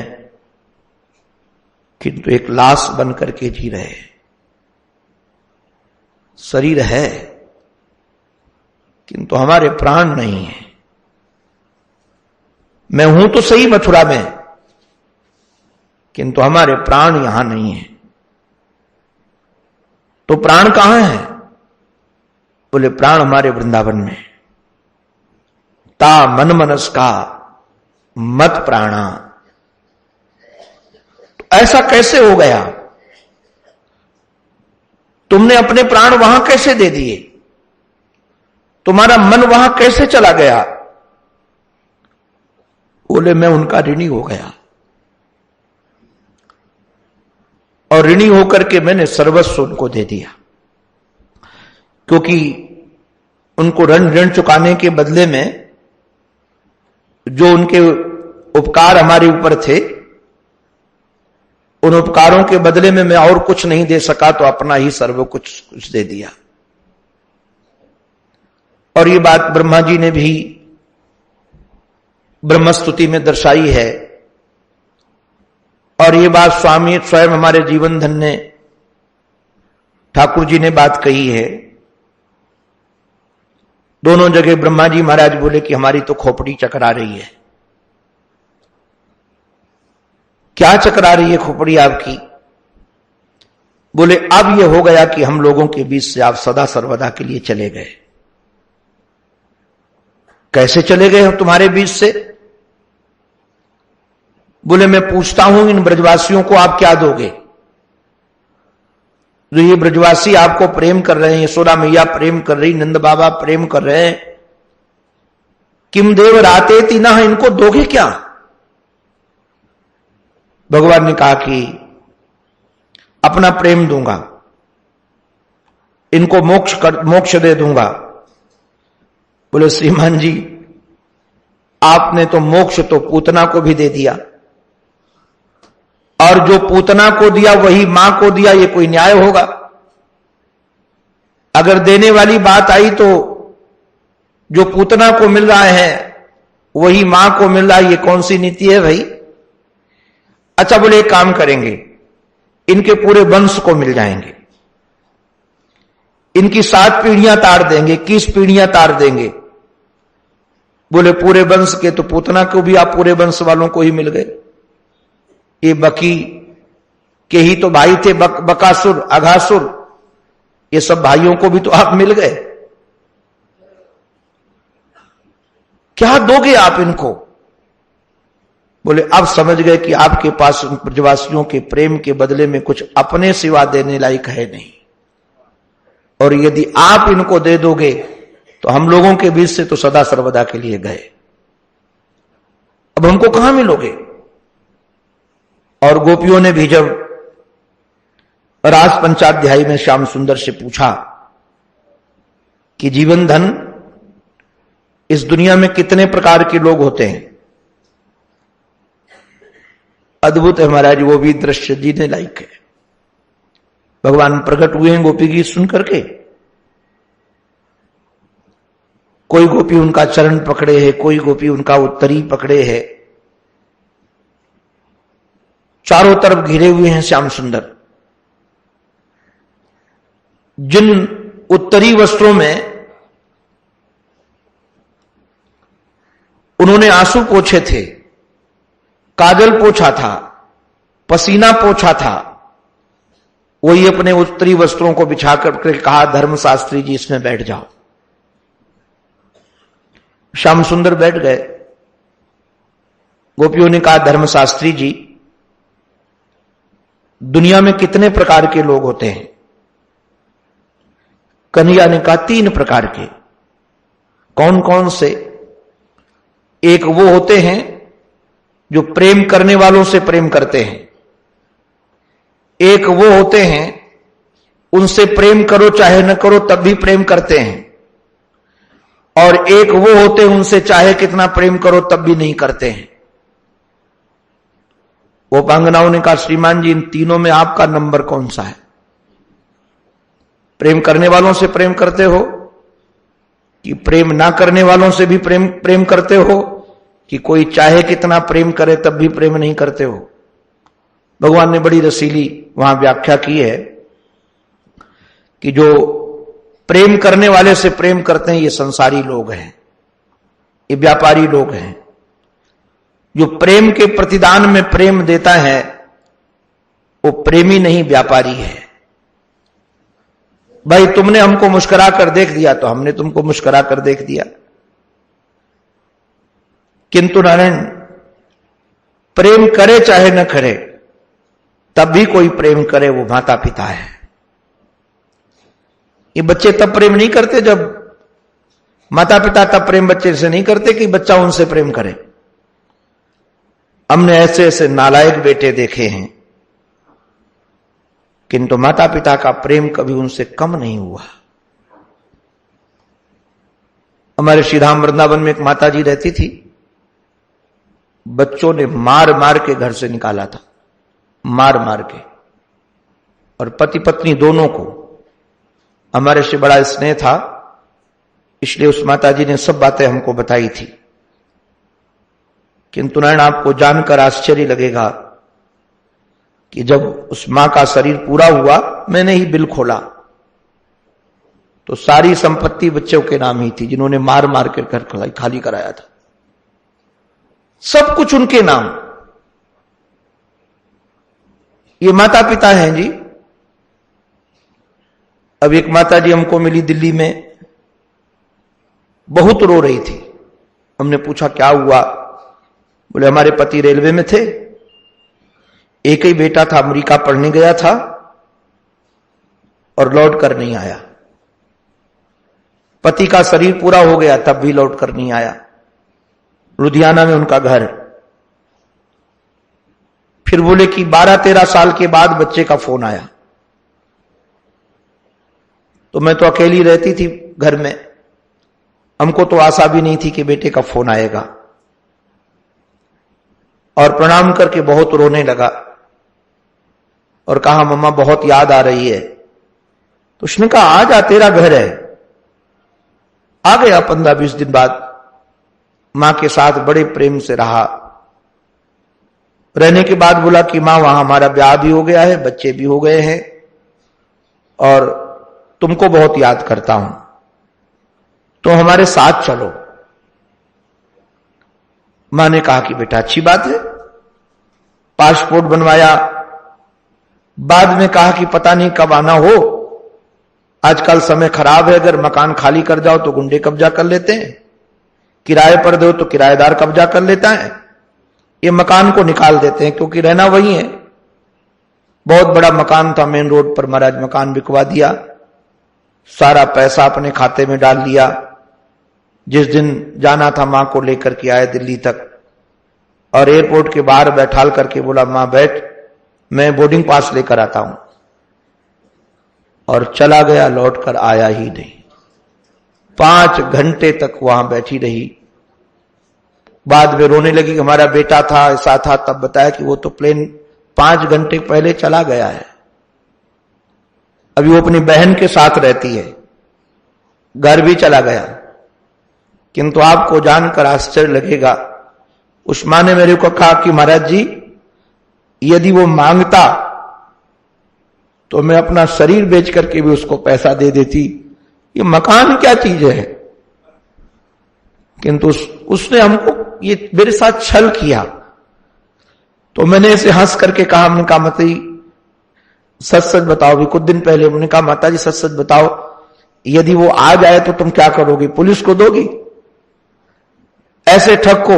किंतु एक लाश बन करके जी रहे हैं। शरीर है किंतु हमारे प्राण नहीं है। मैं हूं तो सही मथुरा में, किंतु हमारे प्राण यहां नहीं है। तो प्राण कहां है? बोले प्राण हमारे वृंदावन में। ता मन मनस का मत प्राणा। तो ऐसा कैसे हो गया? तुमने अपने प्राण वहां कैसे दे दिए? तुम्हारा मन वहां कैसे चला गया? बोले मैं उनका ऋणी हो गया, और ऋणी होकर के मैंने सर्वस्व उनको दे दिया, क्योंकि उनको ऋण चुकाने के बदले में जो उनके उपकार हमारे ऊपर थे, उन उपकारों के बदले में मैं और कुछ नहीं दे सका, तो अपना ही सर्व कुछ दे दिया। और ये बात ब्रह्मा जी ने भी ब्रह्मस्तुति में दर्शाई है, और ये बात स्वामी स्वयं हमारे जीवन धन ने, ठाकुर जी ने बात कही है। दोनों जगह ब्रह्मा जी महाराज बोले कि हमारी तो खोपड़ी चकरा रही है। क्या चकरा रही है खोपड़ी आपकी? बोले अब यह हो गया कि हम लोगों के बीच से आप सदा सर्वदा के लिए चले गए। कैसे चले गए हम तुम्हारे बीच से? बोले मैं पूछता हूं इन ब्रजवासियों को आप क्या दोगे? जो ये ब्रजवासी आपको प्रेम कर रहे हैं, यशोदा मैया प्रेम कर रही, नंद बाबा प्रेम कर रहे हैं, किम देव राते तीना, इनको दोगे क्या? भगवान ने कहा कि अपना प्रेम दूंगा, इनको मोक्ष दे दूंगा। बोले श्रीमान जी, आपने तो मोक्ष तो पूतना को भी दे दिया, और जो पूतना को दिया वही मां को दिया, ये कोई न्याय होगा? अगर देने वाली बात आई तो जो पूतना को मिल रहा है वही मां को मिल रहा, ये कौन सी नीति है भाई? अच्छा बोले एक काम करेंगे, इनके पूरे वंश को मिल जाएंगे, इनकी 7 पीढ़ियां तार देंगे, 21 पीढ़ियां तार देंगे। बोले पूरे वंश के? तो पूतना को भी आप पूरे वंश वालों को ही मिल गए। ये बकी के ही तो भाई थे, बकासुर, अघासुर, ये सब भाइयों को भी तो आप मिल गए। क्या दोगे आप इनको? बोले अब समझ गए कि आपके पास उन ब्रजवासियों के प्रेम के बदले में कुछ अपने सिवा देने लायक है नहीं, और यदि आप इनको दे दोगे तो हम लोगों के बीच से तो सदा सर्वदा के लिए गए, अब हमको कहां मिलोगे? और गोपियों ने भी जब रास पंचाध्यायी में श्याम सुंदर से पूछा कि जीवन धन इस दुनिया में कितने प्रकार के लोग होते हैं, अद्भुत है महाराज, वो भी दृश्य जीने लायक है। भगवान प्रकट हुए हैं गोपी गीत सुन करके, कोई गोपी उनका चरण पकड़े है, कोई गोपी उनका उत्तरी पकड़े है, चारों तरफ घिरे हुए हैं श्याम सुंदर। जिन उत्तरी वस्त्रों में उन्होंने आंसू पोछे थे, काजल पोछा था, पसीना पोछा था, वही अपने उत्तरी वस्त्रों को बिछा करके कहा धर्मशास्त्री जी इसमें बैठ जाओ। श्याम सुंदर बैठ गए। गोपियों ने कहा धर्मशास्त्री जी, दुनिया में कितने प्रकार के लोग होते हैं? कन्हैया ने कहा 3 प्रकार के। कौन कौन से? एक वो होते हैं जो प्रेम करने वालों से प्रेम करते हैं, एक वो होते हैं उनसे प्रेम करो चाहे न करो तब भी प्रेम करते हैं, और एक वो होते हैं उनसे चाहे कितना प्रेम करो तब भी नहीं करते हैं। वो पांगनाओं ने कहा श्रीमान जी, इन तीनों में आपका नंबर कौन सा है? प्रेम करने वालों से प्रेम करते हो कि प्रेम ना करने वालों से भी प्रेम करते हो, कि कोई चाहे कितना प्रेम करे तब भी प्रेम नहीं करते हो? भगवान ने बड़ी रसीली वहां व्याख्या की है कि जो प्रेम करने वाले से प्रेम करते हैं ये संसारी लोग हैं, ये व्यापारी लोग हैं। जो प्रेम के प्रतिदान में प्रेम देता है वो प्रेमी नहीं, व्यापारी है। भाई तुमने हमको मुस्कुरा कर देख दिया तो हमने तुमको मुस्कुरा कर देख दिया, किंतु नारायण प्रेम करे चाहे न करे तब भी कोई प्रेम करे, वो माता पिता है। ये बच्चे तब प्रेम नहीं करते जब माता पिता तब प्रेम बच्चे से नहीं करते कि बच्चा उनसे प्रेम करे। हमने ऐसे ऐसे नालायक बेटे देखे हैं, किंतु माता पिता का प्रेम कभी उनसे कम नहीं हुआ। हमारे श्री धाम वृंदावन में एक माता जी रहती थी, बच्चों ने मार मार के घर से निकाला था, मार मार के, और पति पत्नी दोनों को हमारे से बड़ा स्नेह था, इसलिए उस माता जी ने सब बातें हमको बताई थी। किंतु नारायण आपको जानकर आश्चर्य लगेगा कि जब उस मां का शरीर पूरा हुआ, मैंने ही बिल खोला तो सारी संपत्ति बच्चों के नाम ही थी, जिन्होंने मार मार कर घर खाली कराया था, सब कुछ उनके नाम। ये माता पिता हैं जी। अब एक माता जी हमको मिली दिल्ली में, बहुत रो रही थी। हमने पूछा क्या हुआ? बोले हमारे पति रेलवे में थे, एक ही बेटा था, अमेरिका पढ़ने गया था और लौट कर नहीं आया। पति का शरीर पूरा हो गया तब भी लौट कर नहीं आया। लुधियाना में उनका घर। फिर बोले कि 12-13 साल के बाद बच्चे का फोन आया। तो मैं तो अकेली रहती थी घर में, हमको तो आशा भी नहीं थी कि बेटे का फोन आएगा, और प्रणाम करके बहुत रोने लगा और कहा मम्मा बहुत याद आ रही है। तो उसने कहा आ जा, तेरा घर है। आ गया 15-20 दिन बाद, मां के साथ बड़े प्रेम से रहा। रहने के बाद बोला कि मां वहां हमारा ब्याह भी हो गया है, बच्चे भी हो गए हैं और तुमको बहुत याद करता हूं, तो हमारे साथ चलो। मां ने कहा कि बेटा अच्छी बात है। पासपोर्ट बनवाया। बाद में कहा कि पता नहीं कब आना हो, आजकल समय खराब है, अगर मकान खाली कर जाओ तो गुंडे कब्जा कर लेते हैं, किराए पर दो तो किराएदार कब्जा कर लेता है, ये मकान को निकाल देते हैं, क्योंकि रहना वही है। बहुत बड़ा मकान था मेन रोड पर, महाराज मकान बिकवा दिया, सारा पैसा अपने खाते में डाल लिया। जिस दिन जाना था मां को लेकर के आए दिल्ली तक, और एयरपोर्ट के बाहर बैठाल करके बोला मां बैठ, मैं बोर्डिंग पास लेकर आता हूं। और चला गया, लौट कर आया ही नहीं। 5 घंटे तक वहां बैठी रही। बाद में रोने लगी, हमारा बेटा था, ऐसा था। तब बताया कि वो तो प्लेन 5 घंटे पहले चला गया है, अभी वो अपनी बहन के साथ रहती है, घर भी चला गया। किंतु आपको जानकर आश्चर्य लगेगा, उस मां ने मेरे को कहा कि महाराज जी, यदि वो मांगता तो मैं अपना शरीर बेच करके भी उसको पैसा दे देती, ये मकान क्या चीज है। किंतु उसने हमको ये मेरे साथ छल किया। तो मैंने इसे हंस करके कहा, हमने कहा माता जी सच सच बताओ। भी कुछ दिन पहले उन्होंने कहा माता जी सच सच बताओ, यदि वो आ जाए तो तुम क्या करोगी, पुलिस को दोगी? ऐसे ठग को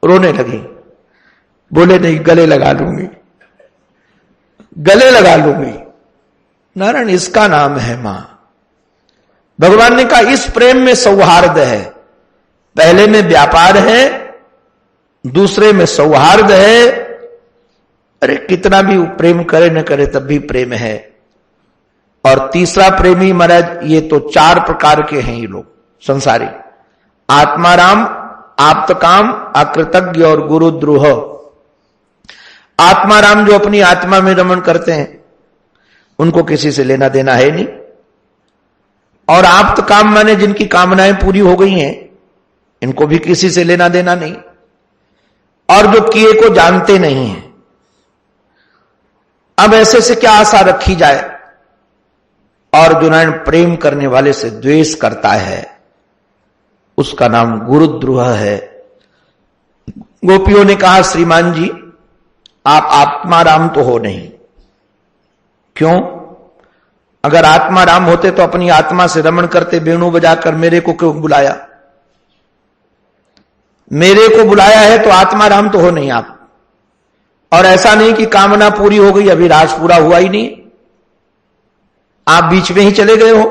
रोने लगी। बोले नहीं, गले लगा लूंगी, गले लगा लूंगी। नारायण, इसका नाम है मां। भगवान ने कहा इस प्रेम में सौहार्द है। पहले में व्यापार है, दूसरे में सौहार्द है। अरे कितना भी प्रेम करे न करे तब भी प्रेम है। और तीसरा प्रेमी महाराज, ये तो 4 प्रकार के हैं ये लोग संसारी: आत्माराम, आप्तकाम, अकृतज्ञ और गुरुद्रोह। आत्माराम जो अपनी आत्मा में रमण करते हैं, उनको किसी से लेना देना है नहीं। और आप्तकाम माने जिनकी कामनाएं पूरी हो गई हैं, इनको भी किसी से लेना देना नहीं। और जो किए को जानते नहीं हैं। अब ऐसे से क्या आशा रखी जाए। और जो नारायण प्रेम करने वाले से द्वेष करता है, उसका नाम गुरुद्रोह है। गोपियों ने कहा श्रीमान जी आप आत्माराम तो हो नहीं। क्यों? अगर आत्माराम होते तो अपनी आत्मा से रमण करते, वेणु बजाकर मेरे को क्यों बुलाया? मेरे को बुलाया है तो आत्माराम तो हो नहीं आप। और ऐसा नहीं कि कामना पूरी हो गई, अभी राज पूरा हुआ ही नहीं, आप बीच में ही चले गए हो।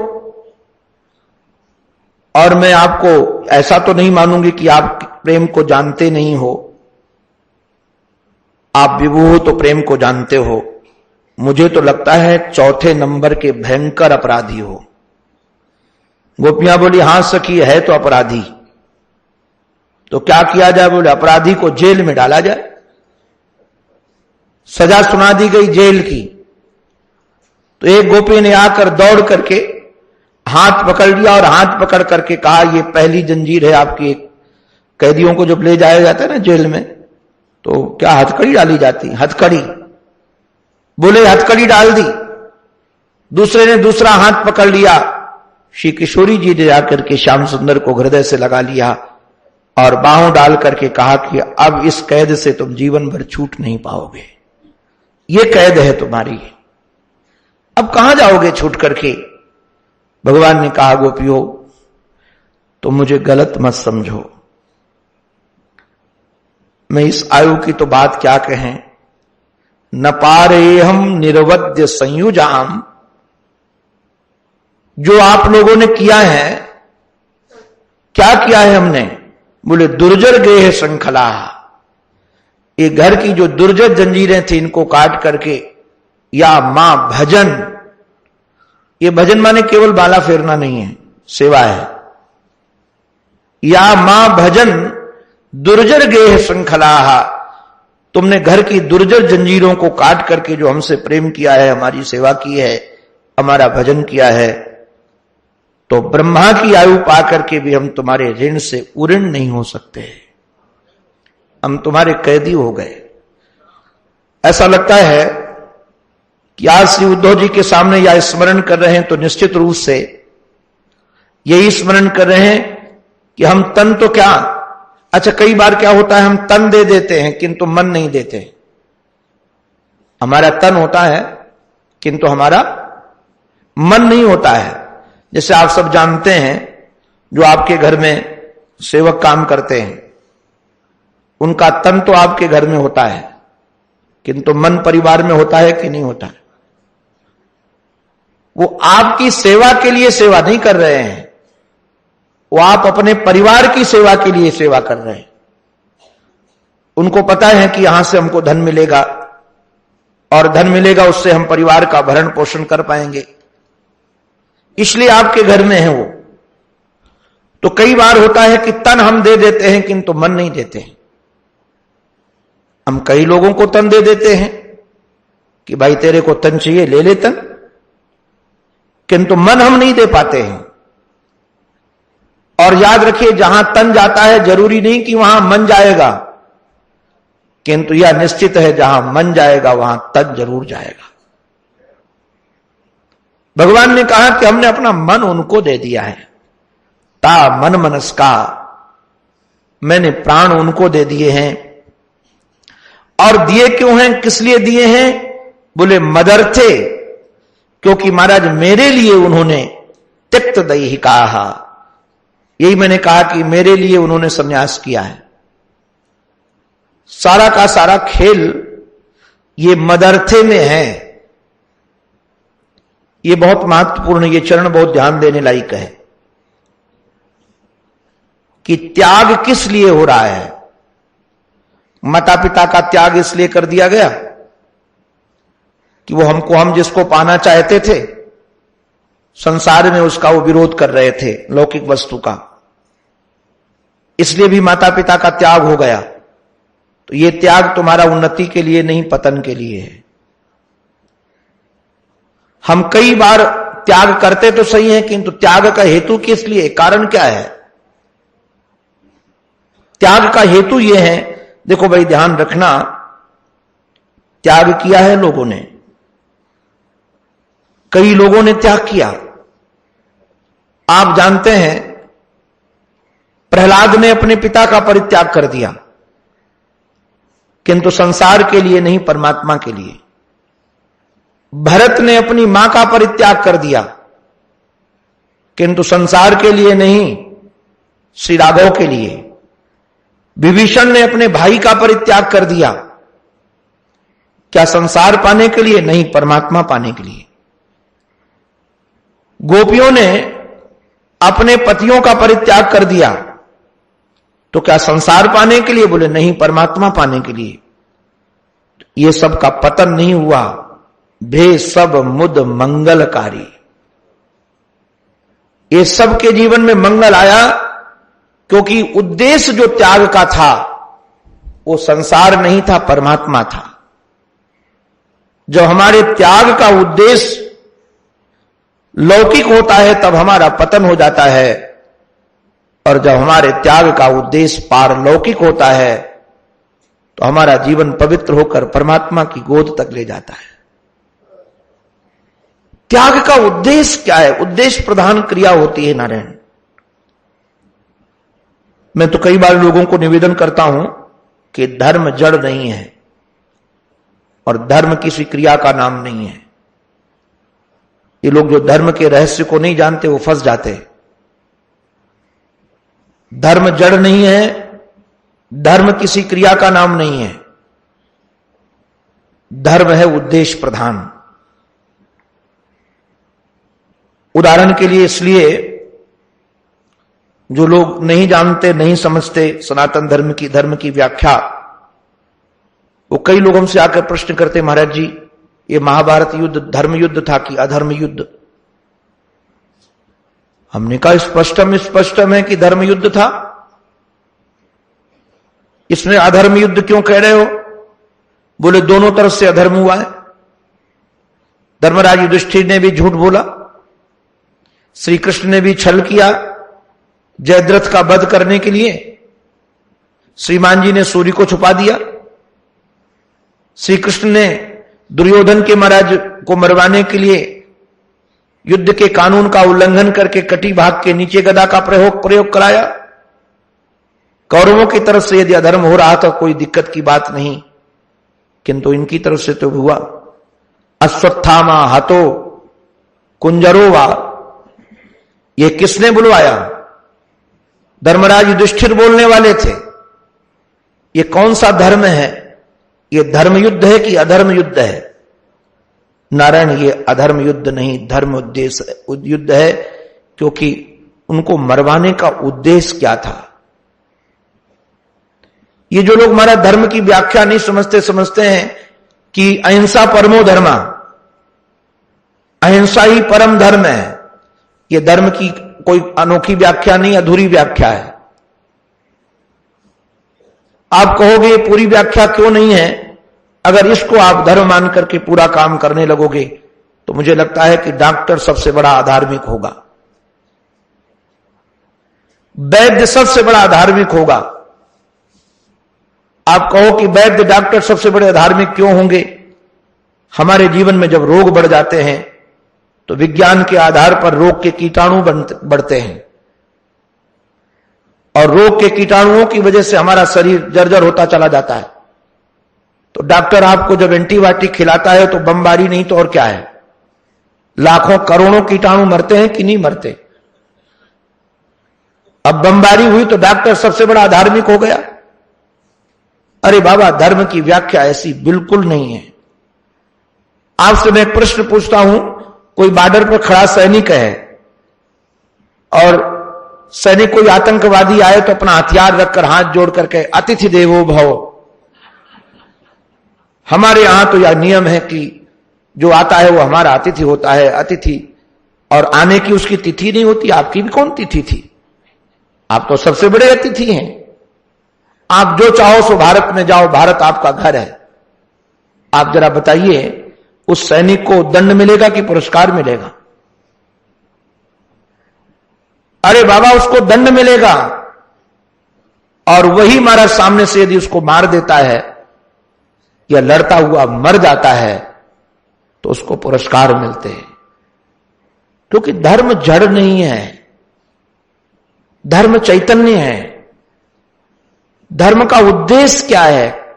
और मैं आपको ऐसा तो नहीं मानूंगी कि आप प्रेम को जानते नहीं हो। आप विभू हो तो प्रेम को जानते हो। मुझे तो लगता है 4थे नंबर के भयंकर अपराधी हो। गोपियां बोली हां सखी है तो अपराधी। तो क्या किया जाए? बोले अपराधी को जेल में डाला जाए। सजा सुना दी गई जेल की। तो एक गोपी ने आकर दौड़ करके हाथ पकड़ लिया और हाथ पकड़ करके कहा ये पहली जंजीर है आपकी। एक कैदियों को जब ले जाया जाता है ना जेल में, तो क्या हथकड़ी डाली जाती? हथकड़ी। बोले हथकड़ी डाल दी। दूसरे ने दूसरा हाथ पकड़ लिया। श्री किशोरी जी ने जाकर के श्याम सुंदर को हृदय से लगा लिया और बाहों डाल करके कहा कि अब इस कैद से तुम जीवन भर छूट नहीं पाओगे, ये कैद है तुम्हारी, अब कहां जाओगे छूट करके? भगवान ने कहा गोपियों तुम मुझे गलत मत समझो, मैं इस आयु की तो बात क्या कहें। न पारे हम निर्वद्य संयुजाम, जो आप लोगों ने किया है, क्या किया है हमने? बोले दुर्जर गेह श्रृंखला, ये घर की जो दुर्जर जंजीरें थी इनको काट करके, या मां भजन, ये भजन माने केवल बाला फेरना नहीं है, सेवा है। या मां भजन दुर्जर गेह श्रृंखला, तुमने घर की दुर्जर जंजीरों को काट करके जो हमसे प्रेम किया है, हमारी सेवा की है, हमारा भजन किया है, तो ब्रह्मा की आयु पा करके भी हम तुम्हारे ऋण से उऋण नहीं हो सकते, हम तुम्हारे कैदी हो गए। ऐसा लगता है कि आज श्री उद्धव जी के सामने या स्मरण कर रहे हैं तो निश्चित रूप से यही स्मरण कर रहे हैं कि हम तन तो क्या, अच्छा कई बार क्या होता है हम तन दे देते हैं किंतु मन नहीं देते। हमारा तन होता है किंतु हमारा मन नहीं होता है। जैसे आप सब जानते हैं जो आपके घर में सेवक काम करते हैं, उनका तन तो आपके घर में होता है किंतु मन परिवार में होता है कि नहीं होता है। वो आपकी सेवा के लिए सेवा नहीं कर रहे हैं, वो आप अपने परिवार की सेवा के लिए सेवा कर रहे हैं। उनको पता है कि यहां से हमको धन मिलेगा और धन मिलेगा उससे हम परिवार का भरण पोषण कर पाएंगे, इसलिए आपके घर में है वो। तो कई बार होता है कि तन हम दे देते हैं किंतु मन नहीं देते हैं। हम कई लोगों को तन दे देते हैं कि भाई तेरे को तन चाहिए ले ले तन, किंतु मन हम नहीं दे पाते हैं। और याद रखिए जहां तन जाता है जरूरी नहीं कि वहां मन जाएगा, किंतु यह निश्चित है जहां मन जाएगा वहां तन जरूर जाएगा। भगवान ने कहा कि हमने अपना मन उनको दे दिया है, ता मन मनस का, मैंने प्राण उनको दे दिए हैं। और दिए क्यों हैं, किस लिए दिए हैं, बोले मदर्थे, क्योंकि महाराज मेरे लिए उन्होंने त्यक्त दही कहा। यही मैंने कहा कि मेरे लिए उन्होंने संन्यास किया है। सारा का सारा खेल ये मदर्थे में है। ये बहुत महत्वपूर्ण, ये चरण बहुत ध्यान देने लायक है कि त्याग किस लिए हो रहा है। माता पिता का त्याग इसलिए कर दिया गया कि वो हमको, हम जिसको पाना चाहते थे संसार में उसका वो विरोध कर रहे थे, लौकिक वस्तु का, इसलिए भी माता पिता का त्याग हो गया। तो ये त्याग तुम्हारा उन्नति के लिए नहीं, पतन के लिए है। हम कई बार त्याग करते तो सही है, किंतु त्याग का हेतु किस लिए, कारण क्या है। त्याग का हेतु यह है, देखो भाई ध्यान रखना, त्याग किया है लोगों ने, कई लोगों ने त्याग किया। आप जानते हैं प्रहलाद ने अपने पिता का परित्याग कर दिया, किंतु संसार के लिए नहीं, परमात्मा के लिए। भरत ने अपनी मां का परित्याग कर दिया, किंतु संसार के लिए नहीं, श्री राघव के लिए। विभीषण ने अपने भाई का परित्याग कर दिया, क्या संसार पाने के लिए, नहीं, परमात्मा पाने के लिए। गोपियों ने अपने पतियों का परित्याग कर दिया, तो क्या संसार पाने के लिए, बोले नहीं, परमात्मा पाने के लिए। ये सब का पतन नहीं हुआ, भे सब मुद मंगलकारी। ये सब के जीवन में मंगल आया, क्योंकि उद्देश्य जो त्याग का था वो संसार नहीं था, परमात्मा था। जब हमारे त्याग का उद्देश्य लौकिक होता है तब हमारा पतन हो जाता है, और जब हमारे त्याग का उद्देश्य पारलौकिक होता है तो हमारा जीवन पवित्र होकर परमात्मा की गोद तक ले जाता है। त्याग का उद्देश्य क्या है, उद्देश्य प्रधान क्रिया होती है नारायण। मैं तो कई बार लोगों को निवेदन करता हूं कि धर्म जड़ नहीं है और धर्म किसी क्रिया का नाम नहीं है। ये लोग जो धर्म के रहस्य को नहीं जानते वो फंस जाते हैं। धर्म जड़ नहीं है, धर्म किसी क्रिया का नाम नहीं है, धर्म है उद्देश्य प्रधान। उदाहरण के लिए, इसलिए जो लोग नहीं जानते, नहीं समझते सनातन धर्म की व्याख्या, वो कई लोग हमसे आकर प्रश्न करते, महाराज जी ये महाभारत युद्ध धर्म युद्ध था कि अधर्म युद्ध। हमने कहा स्पष्टम है कि धर्म युद्ध था, इसमें अधर्म युद्ध क्यों कह रहे हो। बोले दोनों तरफ से अधर्म हुआ है। धर्मराज युधिष्ठिर ने भी झूठ बोला, श्री कृष्ण ने भी छल किया जयद्रथ का वध करने के लिए। श्रीमान जी ने सूर्य को छुपा दिया। श्री कृष्ण ने दुर्योधन के महाराज को मरवाने के लिए युद्ध के कानून का उल्लंघन करके कटी भाग के नीचे गदा का प्रयोग कराया। कौरवों की तरफ से यदि अधर्म हो रहा तो कोई दिक्कत की बात नहीं, किंतु इनकी तरफ से तो हुआ। अश्वत्थामा हतो कुंजरो वा, ये किसने बुलवाया? धर्मराज युधिष्ठिर बोलने वाले थे। ये कौन सा धर्म है? ये धर्म युद्ध है कि अधर्म युद्ध है? नारायण, ये अधर्म युद्ध नहीं, धर्म उद्देश्य युद्ध है। क्योंकि उनको मरवाने का उद्देश्य क्या था? ये जो लोग हमारा धर्म की व्याख्या नहीं समझते हैं कि अहिंसा परमो धर्मा, अहिंसा ही परम धर्म है। ये धर्म की कोई अनोखी व्याख्या नहीं, अधूरी व्याख्या है। आप कहोगे पूरी व्याख्या क्यों नहीं है? अगर इसको आप धर्म मान करके पूरा काम करने लगोगे तो मुझे लगता है कि डॉक्टर सबसे बड़ा अधार्मिक होगा, वैद्य सबसे बड़ा अधार्मिक होगा। आप कहो कि वैद्य डॉक्टर सबसे बड़े धार्मिक क्यों होंगे? हमारे जीवन में जब रोग बढ़ जाते हैं तो विज्ञान के आधार पर रोग के कीटाणु बढ़ते हैं, और रोग के कीटाणुओं की वजह से हमारा शरीर जर्जर होता चला जाता है। तो डॉक्टर आपको जब एंटीबायोटिक खिलाता है तो बमबारी नहीं तो और क्या है? लाखों करोड़ों कीटाणु मरते हैं कि नहीं मरते? अब बमबारी हुई तो डॉक्टर सबसे बड़ा धार्मिक हो गया। अरे बाबा, धर्म की व्याख्या ऐसी बिल्कुल नहीं है। आपसे मैं एक प्रश्न पूछता हूं, कोई बॉर्डर पर खड़ा सैनिक है और सैनिक कोई आतंकवादी आए तो अपना हथियार रखकर हाथ जोड़ करके अतिथि देवो भव। हमारे यहां तो यह नियम है कि जो आता है वो हमारा अतिथि होता है। अतिथि और आने की उसकी तिथि नहीं होती। आपकी भी कौन तिथि थी? आप तो सबसे बड़े अतिथि हैं। आप जो चाहो सो भारत में जाओ, भारत आपका घर है। आप जरा बताइए, उस सैनिक को दंड मिलेगा कि पुरस्कार मिलेगा? अरे बाबा, उसको दंड मिलेगा। और वही महाराज सामने से यदि उसको मार देता है या लड़ता हुआ मर जाता है तो उसको पुरस्कार मिलते हैं। क्योंकि धर्म जड़ नहीं है, धर्म चैतन्य है। धर्म का उद्देश्य क्या है?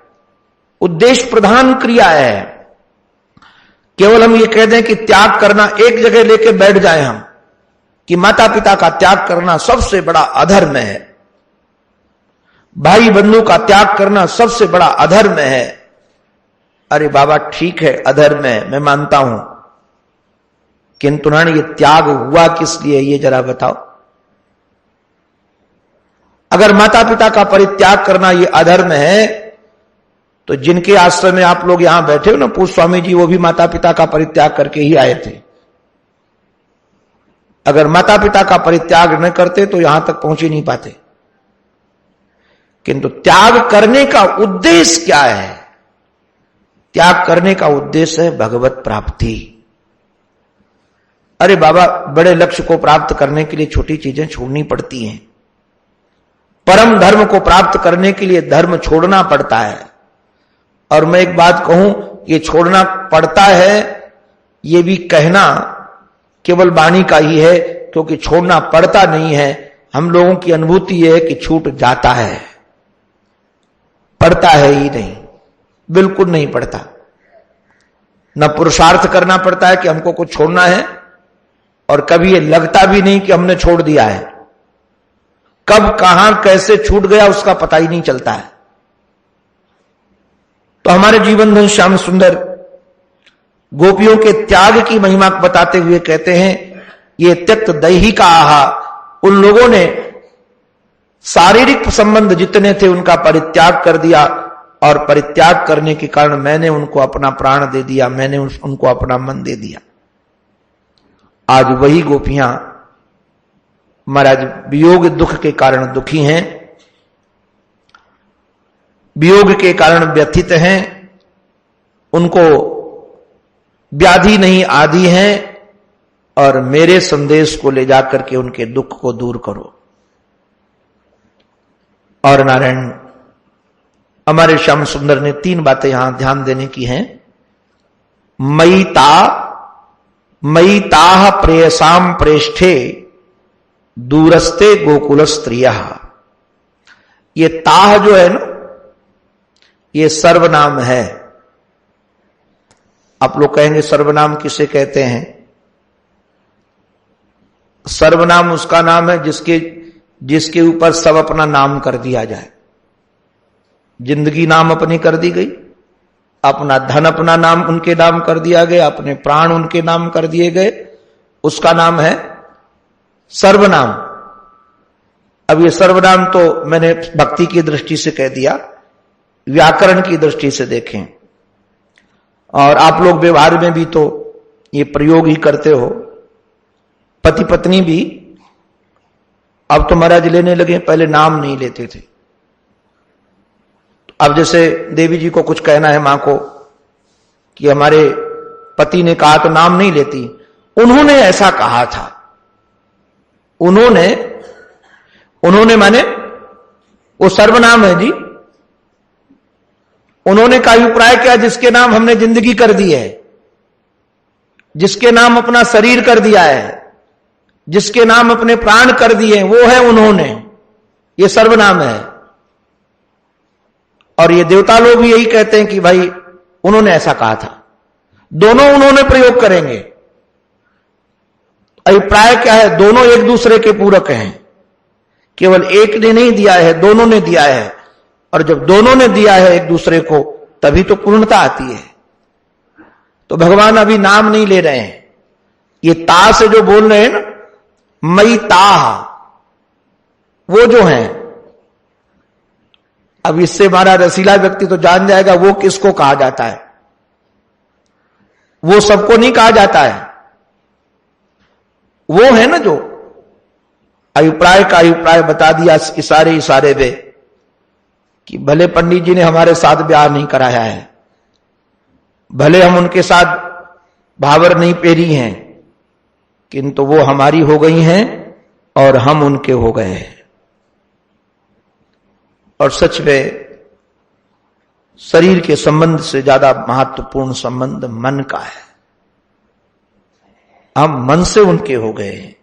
उद्देश्य प्रधान क्रिया है। केवल हम ये कह दें कि त्याग करना, एक जगह लेके बैठ जाए हम कि माता पिता का त्याग करना सबसे बड़ा अधर्म है, भाई बंधु का त्याग करना सबसे बड़ा अधर्म है। अरे बाबा, ठीक है, अधर्म है, मैं मानता हूं, किंतु ना ये त्याग हुआ किस लिए, ये जरा बताओ। अगर माता पिता का परित्याग करना ये अधर्म है तो जिनके आश्रम में आप लोग यहां बैठे हो ना, पूज्य स्वामी जी, वो भी माता पिता का परित्याग करके ही आए थे। अगर माता पिता का परित्याग न करते तो यहां तक पहुंच ही नहीं पाते। किंतु त्याग करने का उद्देश्य क्या है? त्याग करने का उद्देश्य है भगवत प्राप्ति। अरे बाबा, बड़े लक्ष्य को प्राप्त करने के लिए छोटी चीजें छोड़नी पड़ती हैं। परम धर्म को प्राप्त करने के लिए धर्म छोड़ना पड़ता है। और मैं एक बात कहूं, ये छोड़ना पड़ता है ये भी कहना केवल वाणी का ही है, क्योंकि छोड़ना पड़ता नहीं है। हम लोगों की अनुभूति यह है कि छूट जाता है, पड़ता है ही नहीं, बिल्कुल नहीं पड़ता। न पुरुषार्थ करना पड़ता है कि हमको कुछ छोड़ना है, और कभी ये लगता भी नहीं कि हमने छोड़ दिया है। कब कहां कैसे छूट गया उसका पता ही नहीं चलता है। तो हमारे जीवन धन श्याम सुंदर गोपियों के त्याग की महिमा बताते हुए कहते हैं, ये त्यक्त दैहिका आहा, उन लोगों ने शारीरिक संबंध जितने थे उनका परित्याग कर दिया, और परित्याग करने के कारण मैंने उनको अपना प्राण दे दिया, मैंने उनको अपना मन दे दिया। आज वही गोपियां महाराज वियोग दुख के कारण दुखी हैं, वियोग के कारण व्यथित हैं, उनको व्याधि नहीं आदि है, और मेरे संदेश को ले जाकर के उनके दुख को दूर करो। और नारायण हमारे श्याम सुंदर ने 3 बातें यहां ध्यान देने की हैं। मयि ताह प्रेयसाम प्रेष्ठे दूरस्ते गोकुल स्त्रिया। ये ताह जो है ना, ये सर्वनाम है। आप लोग कहेंगे सर्वनाम किसे कहते हैं? सर्वनाम उसका नाम है जिसके ऊपर सब अपना नाम कर दिया जाए। जिंदगी नाम अपनी कर दी गई, अपना धन अपना नाम उनके नाम कर दिया गया, अपने प्राण उनके नाम कर दिए गए, उसका नाम है सर्वनाम। अब ये सर्वनाम तो मैंने भक्ति की दृष्टि से कह दिया, व्याकरण की दृष्टि से देखें। और आप लोग व्यवहार में भी तो ये प्रयोग ही करते हो। पति पत्नी भी अब तो महाराज लेने लगे, पहले नाम नहीं लेते थे। अब जैसे देवी जी को कुछ कहना है मां को कि हमारे पति ने कहा, तो नाम नहीं लेती, उन्होंने ऐसा कहा था। उन्होंने माने वो सर्वनाम है जी। उन्होंने का अभिप्राय क्या? जिसके नाम हमने जिंदगी कर दी है, जिसके नाम अपना शरीर कर दिया है, जिसके नाम अपने प्राण कर दिए, वो है उन्होंने। ये सर्वनाम है। और ये देवता लोग भी यही कहते हैं कि भाई उन्होंने ऐसा कहा था। दोनों उन्होंने प्रयोग करेंगे। अभिप्राय क्या है? दोनों एक दूसरे के पूरक हैं। केवल एक ने नहीं दिया है, दोनों ने दिया है। और जब दोनों ने दिया है एक दूसरे को, तभी तो पूर्णता आती है। तो भगवान अभी नाम नहीं ले रहे हैं। ये ता से जो बोल रहे हैं ना, मई ताह, वो जो है, अब इससे हमारा रसीला व्यक्ति तो जान जाएगा वो किसको कहा जाता है। वो सबको नहीं कहा जाता है। वो है ना जो अभिप्राय का अभिप्राय बता दिया इशारे पे कि भले पंडित जी ने हमारे साथ ब्याह नहीं कराया है, भले हम उनके साथ भावर नहीं पेरी हैं, किंतु वो हमारी हो गई हैं और हम उनके हो गए हैं। और सच में शरीर के संबंध से ज्यादा महत्वपूर्ण संबंध मन का है। हम मन से उनके हो गए हैं,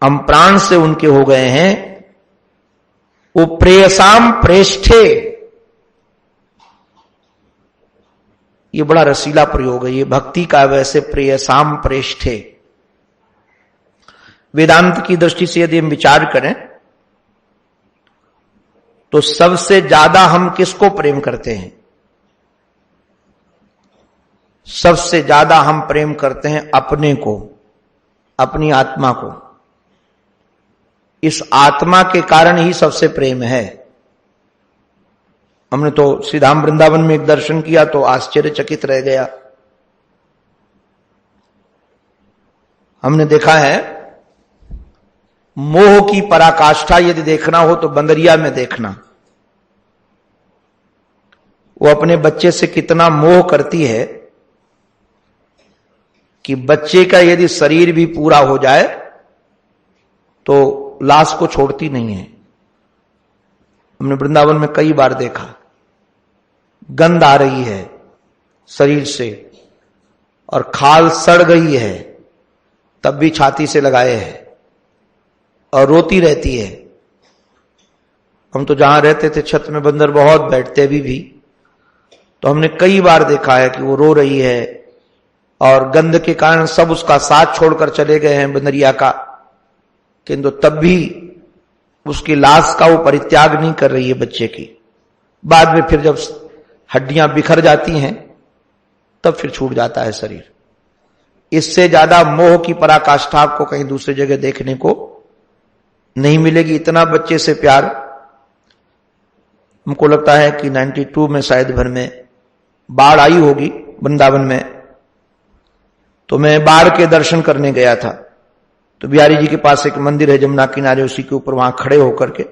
हम प्राण से उनके हो गए हैं। वो प्रेयसाम प्रेष्ठे, ये बड़ा रसीला प्रयोग है, ये भक्ति का। वैसे प्रेयसाम प्रेष्ठे, वेदांत की दृष्टि से यदि हम विचार करें तो सबसे ज्यादा हम किसको प्रेम करते हैं? सबसे ज्यादा हम प्रेम करते हैं अपने को, अपनी आत्मा को। इस आत्मा के कारण ही सबसे प्रेम है। हमने तो श्रीधाम वृंदावन में एक दर्शन किया तो आश्चर्यचकित रह गया। हमने देखा है, मोह की पराकाष्ठा यदि देखना हो तो बंदरिया में देखना। वो अपने बच्चे से कितना मोह करती है कि बच्चे का यदि शरीर भी पूरा हो जाए तो लाश को छोड़ती नहीं है। हमने वृंदावन में कई बार देखा, गंध आ रही है शरीर से और खाल सड़ गई है, तब भी छाती से लगाए है और रोती रहती है। हम तो जहां रहते थे छत में बंदर बहुत बैठते भी, तो हमने कई बार देखा है कि वो रो रही है और गंध के कारण सब उसका साथ छोड़कर चले गए हैं बंदरिया का, किंतु तब भी उसकी लाश का वो परित्याग नहीं कर रही है बच्चे की। बाद में फिर जब हड्डियां बिखर जाती हैं तब फिर छूट जाता है शरीर। इससे ज्यादा मोह की पराकाष्ठा आपको कहीं दूसरी जगह देखने को नहीं मिलेगी। इतना बच्चे से प्यार। हमको लगता है कि 92 में शायद भर में बाढ़ आई होगी वृंदावन में, तो मैं बाढ़ के दर्शन करने गया था। तो बिहारी जी के पास एक मंदिर है जमुना किनारे, उसी के ऊपर वहां खड़े होकर के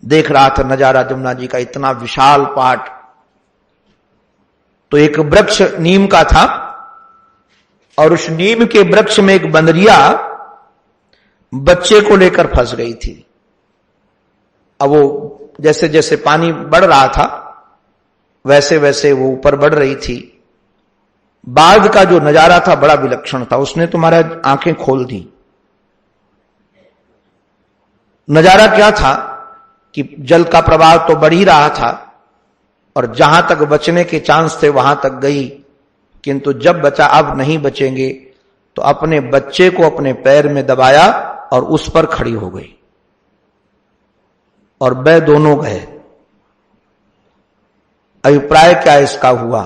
देख रहा था नजारा जमुना जी का। इतना विशाल पाट। तो एक वृक्ष नीम का था, और उस नीम के वृक्ष में एक बंदरिया बच्चे को लेकर फंस गई थी। अब वो जैसे जैसे पानी बढ़ रहा था वैसे वैसे वो ऊपर बढ़ रही थी। बाढ़ का जो नजारा था बड़ा विलक्षण था। उसने तुम्हारा आंखें खोल दी। नजारा क्या था कि जल का प्रवाह तो बढ़ ही रहा था और जहां तक बचने के चांस थे वहां तक गई, किंतु जब बचा अब नहीं बचेंगे तो अपने बच्चे को अपने पैर में दबाया और उस पर खड़ी हो गई और वे दोनों गए। अभिप्राय क्या इसका हुआ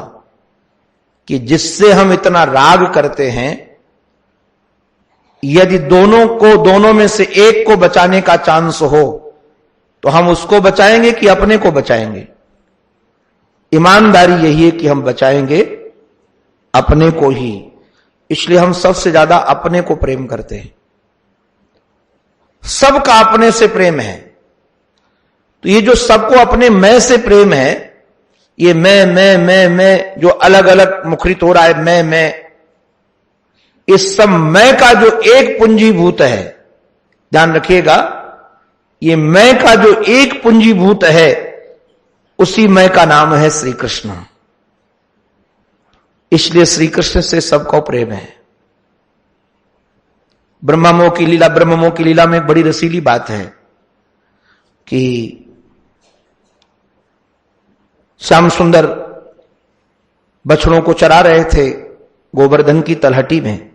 कि जिससे हम इतना राग करते हैं, यदि दोनों में से एक को बचाने का चांस हो तो हम उसको बचाएंगे कि अपने को बचाएंगे? ईमानदारी यही है कि हम बचाएंगे अपने को ही। इसलिए हम सबसे ज्यादा अपने को प्रेम करते हैं। सबका अपने से प्रेम है। तो ये जो सबको अपने मैं से प्रेम है, ये मैं जो अलग अलग मुखरित हो रहा है, मैं, इस सब मैं का जो एक पूंजीभूत है, ध्यान रखिएगा, ये मैं का जो एक पूंजीभूत है उसी मैं का नाम है श्री कृष्ण। इसलिए श्री कृष्ण से सबको प्रेम है। ब्रह्ममोह की लीला में एक बड़ी रसीली बात है कि श्याम सुंदर बछड़ों को चरा रहे थे गोवर्धन की तलहटी में।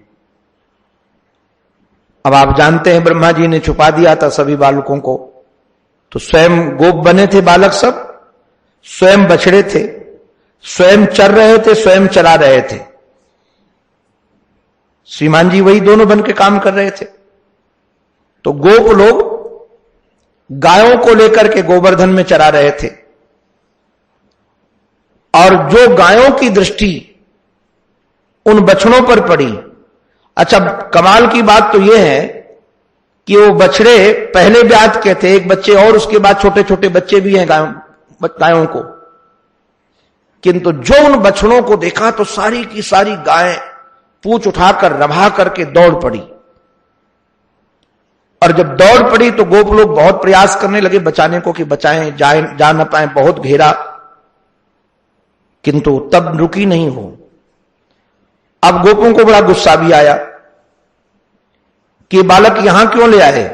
अब आप जानते हैं ब्रह्मा जी ने छुपा दिया था सभी बालकों को, तो स्वयं गोप बने थे बालक, सब स्वयं बछड़े थे, स्वयं चर रहे थे, स्वयं चरा रहे थे। श्रीमान जी वही दोनों बन के काम कर रहे थे। तो गोप लोग गायों को लेकर के गोवर्धन में चरा रहे थे और जो गायों की दृष्टि उन बछड़ों पर पड़ी। अच्छा, कमाल की बात तो यह है कि वो बछड़े पहले ब्यात के थे, एक बच्चे और उसके बाद छोटे छोटे बच्चे भी हैं गायों को, किंतु जो उन बछड़ों को देखा तो सारी की सारी गायें पूंछ उठाकर रभा करके दौड़ पड़ी। और जब दौड़ पड़ी तो गोप लोग बहुत प्रयास करने लगे बचाने को कि बचाएं, जा न पाए, बहुत घेरा, किंतु तब रुकी नहीं हो। अब गोपों को बड़ा गुस्सा भी आया कि बालक यहां क्यों ले आए,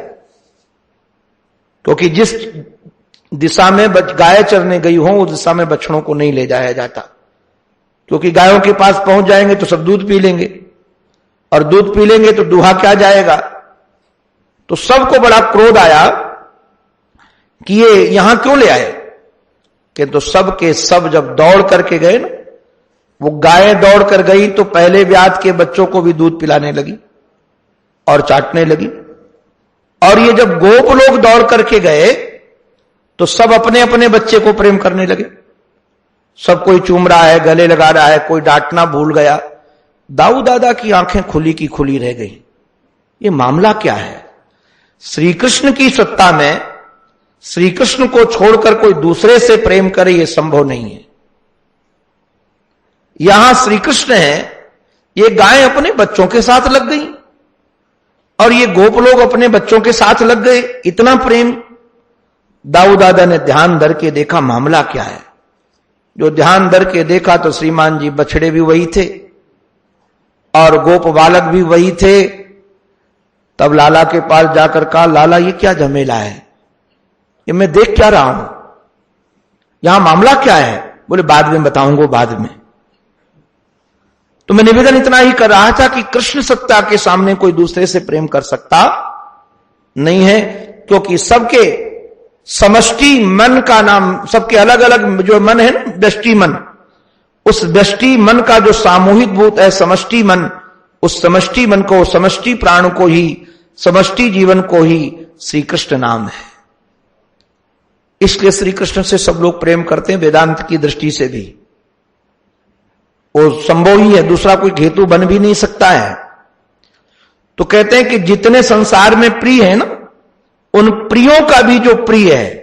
क्योंकि जिस दिशा में गाय चरने गई हो उस दिशा में बछड़ों को नहीं ले जाया जाता, क्योंकि गायों के पास पहुंच जाएंगे तो सब दूध पी लेंगे और दूध पी लेंगे तो दूहा क्या जाएगा। तो सबको बड़ा क्रोध आया कि ये यहां क्यों ले आए। कि तो सब के सब जब दौड़ करके गए ना, वो गायें दौड़ कर गई तो पहले ब्यात के बच्चों को भी दूध पिलाने लगी और चाटने लगी। और ये जब गोप लोग दौड़ करके गए तो सब अपने अपने बच्चे को प्रेम करने लगे। सब कोई चूम रहा है, गले लगा रहा है, कोई डांटना भूल गया। दाऊ दादा की आंखें खुली की खुली रह गई। ये मामला क्या है? श्री कृष्ण की सत्ता में श्री कृष्ण को छोड़कर कोई दूसरे से प्रेम करे, यह संभव नहीं है। यहां श्री कृष्ण है, ये गायें अपने बच्चों के साथ लग गई और ये गोप लोग अपने बच्चों के साथ लग गए। इतना प्रेम। दाऊ दादा ने ध्यान धर के देखा मामला क्या है। जो ध्यान धर के देखा तो श्रीमान जी बछड़े भी वही थे और गोप बालक भी वही थे। तब लाला के पास जाकर कहा, लाला ये क्या झमेला है, ये मैं देख क्या रहा हूं, यहां मामला क्या है? बोले बाद में बताऊंगा, बाद में। तो मैं निवेदन इतना ही कर रहा था कि कृष्ण सत्ता के सामने कोई दूसरे से प्रेम कर सकता नहीं है, क्योंकि सबके समष्टि मन का नाम, सबके अलग अलग जो मन है ना, व्यष्टि मन, उस व्यष्टि मन का जो सामूहिक भूत है समष्टि मन, उस समष्टि मन को, समष्टि प्राण को ही, समष्टि जीवन को ही श्री कृष्ण नाम है। इसलिए श्री कृष्ण से सब लोग प्रेम करते हैं। वेदांत की दृष्टि से भी वो संभव ही है, दूसरा कोई हेतु बन भी नहीं सकता है। तो कहते हैं कि जितने संसार में प्रिय है ना, उन प्रियों का भी जो प्रिय है,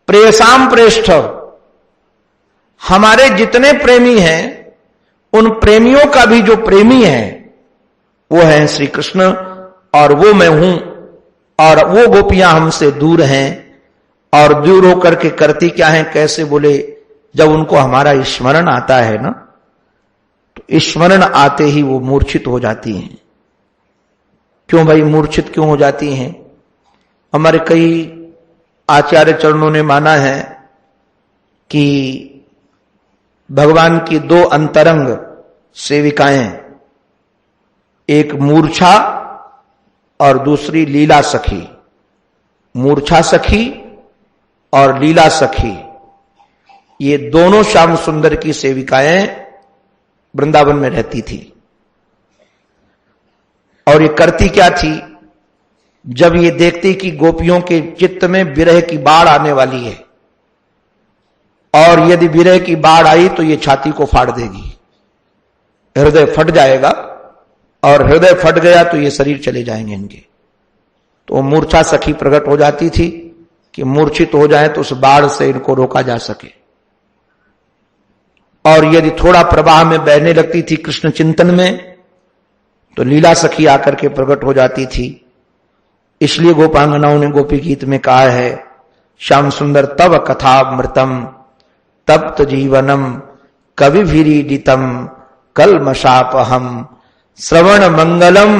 प्रेयसाम प्रेष्ठ, हमारे जितने प्रेमी हैं उन प्रेमियों का भी जो प्रेमी है वो हैं श्री कृष्ण और वो मैं हूं, और वो गोपियां हमसे दूर हैं। और दूर होकर के करती क्या है, कैसे बोले, जब उनको हमारा स्मरण आता है ना, तो स्मरण आते ही वो मूर्छित हो जाती हैं। क्यों भाई मूर्छित क्यों हो जाती हैं? हमारे कई आचार्य चरणों ने माना है कि भगवान की दो अंतरंग सेविकाएं, एक मूर्छा और दूसरी लीला सखी। मूर्छा सखी और लीला सखी, ये दोनों श्याम सुंदर की सेविकाएं वृंदावन में रहती थी। और ये करती क्या थी, जब ये देखती कि गोपियों के चित्त में विरह की बाढ़ आने वाली है, और यदि विरह की बाढ़ आई तो ये छाती को फाड़ देगी, हृदय फट जाएगा, और हृदय फट गया तो ये शरीर चले जाएंगे इनके। तो मूर्छा सखी प्रकट हो जाती थी कि मूर्छित हो जाए तो उस बाढ़ से इनको रोका जा सके। और यदि थोड़ा प्रवाह में बहने लगती थी कृष्ण चिंतन में, तो लीला सखी आकर के प्रकट हो जाती थी। इसलिए गोपांगनाओं ने गोपी गीत में कहा है, श्याम सुंदर तव कथामृतम तप्त जीवनम कविभिरीडितम कलमशापहम श्रवण मंगलम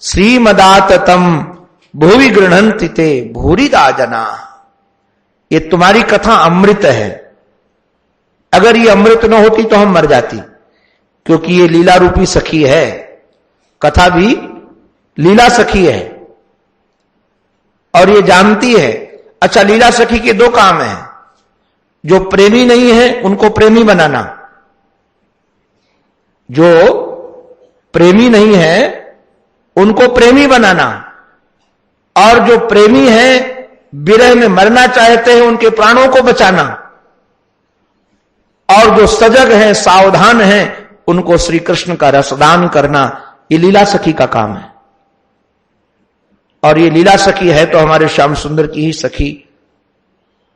श्रीमदाततम भुवि गृह्णन्ति ते भूरिदा जना। ये तुम्हारी कथा अमृत है, अगर ये अमृत न होती तो हम मर जाती, क्योंकि ये लीला रूपी सखी है, कथा भी लीला सखी है और ये जानती है। अच्छा, लीला सखी के दो काम हैं, जो प्रेमी नहीं है उनको प्रेमी बनाना, जो प्रेमी नहीं है उनको प्रेमी बनाना, और जो प्रेमी है विरह में मरना चाहते हैं उनके प्राणों को बचाना, और जो सजग हैं सावधान हैं उनको श्री कृष्ण का रसदान करना। ये लीला सखी का काम है। और ये लीला सखी है तो हमारे श्याम सुंदर की ही सखी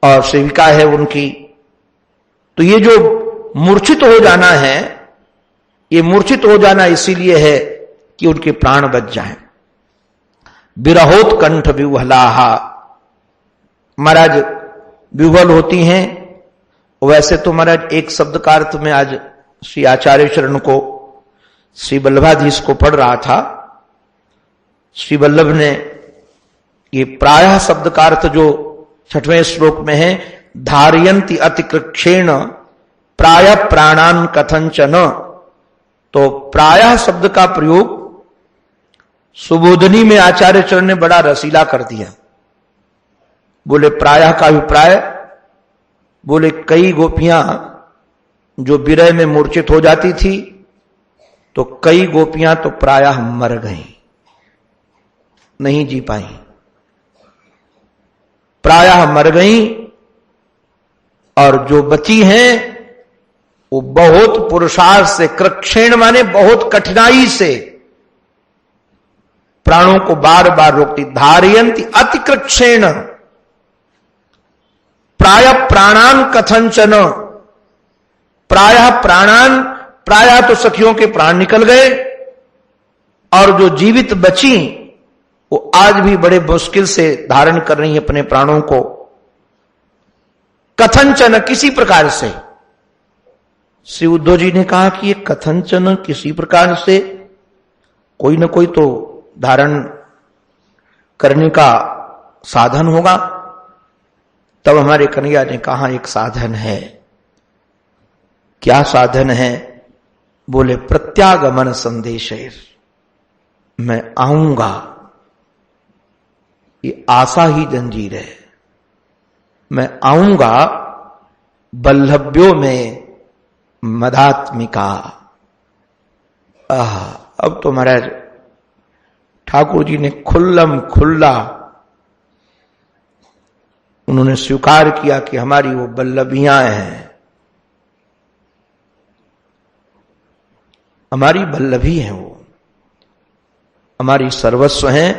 और सेविका है उनकी। तो ये जो मूर्छित हो जाना है, ये मूर्छित हो जाना इसीलिए है कि उनके प्राण बच जाएं। विरहोत्कंठ विह्वलाहा, महाराज विह्वल होती हैं। वैसे तो महाराज एक शब्द का अर्थ में आज श्री आचार्य चरण को, श्री वल्लभाधीश को पढ़ रहा था। श्री वल्लभ ने ये प्रायः शब्द का अर्थ जो 6वें श्लोक में है, धारयन्ति अतिकृक्षेण प्राय प्राणान कथंचन, तो प्रायः शब्द का प्रयोग सुबोधनी में आचार्य चरण ने बड़ा रसीला कर दिया। बोले प्रायः का अभिप्राय, बोले कई गोपियां जो विरह में मूर्छित हो जाती थी, तो कई गोपियां तो प्रायः मर गईं, नहीं जी पाई, प्रायः मर गईं। और जो बची हैं वो बहुत पुरुषार्थ से, कृक्षेण माने बहुत कठिनाई से, प्राणों को बार बार रोकती। धारयन्ति अतिकृक्षेण प्राय प्राणान कथंचन, प्रायः प्राणान, प्रायः तो सखियों के प्राण निकल गए, और जो जीवित बची वो आज भी बड़े मुश्किल से धारण कर रही है अपने प्राणों को। कथंचन, किसी प्रकार से। श्री उद्धव जी ने कहा कि ये कथंचन किसी प्रकार से, कोई न कोई तो धारण करने का साधन होगा। तब हमारे कन्हैया ने कहा एक साधन है। क्या साधन है? बोले प्रत्यागमन संदेश है, मैं आऊंगा। ये आशा ही जंजीर है, मैं आऊंगा बल्लभ्यों में मदात्मिका। अब तो महाराज ठाकुर जी ने खुल्लम खुल्ला उन्होंने स्वीकार किया कि हमारी वो बल्लभियां हैं, हमारी बल्लभी हैं, वो हमारी सर्वस्व हैं,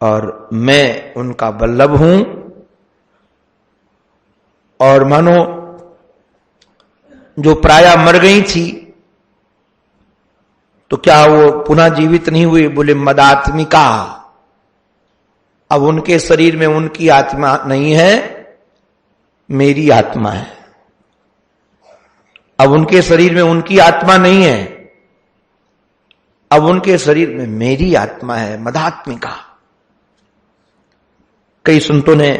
और मैं उनका बल्लभ हूं। और मानो जो प्रायः मर गई थी, तो क्या वो पुनः जीवित नहीं हुए? बोले मदात्मिका। अब उनके शरीर में उनकी आत्मा नहीं है, मेरी आत्मा है। अब उनके शरीर में उनकी आत्मा नहीं है, अब उनके शरीर में मेरी आत्मा है, मदात्मिका। कई संतों ने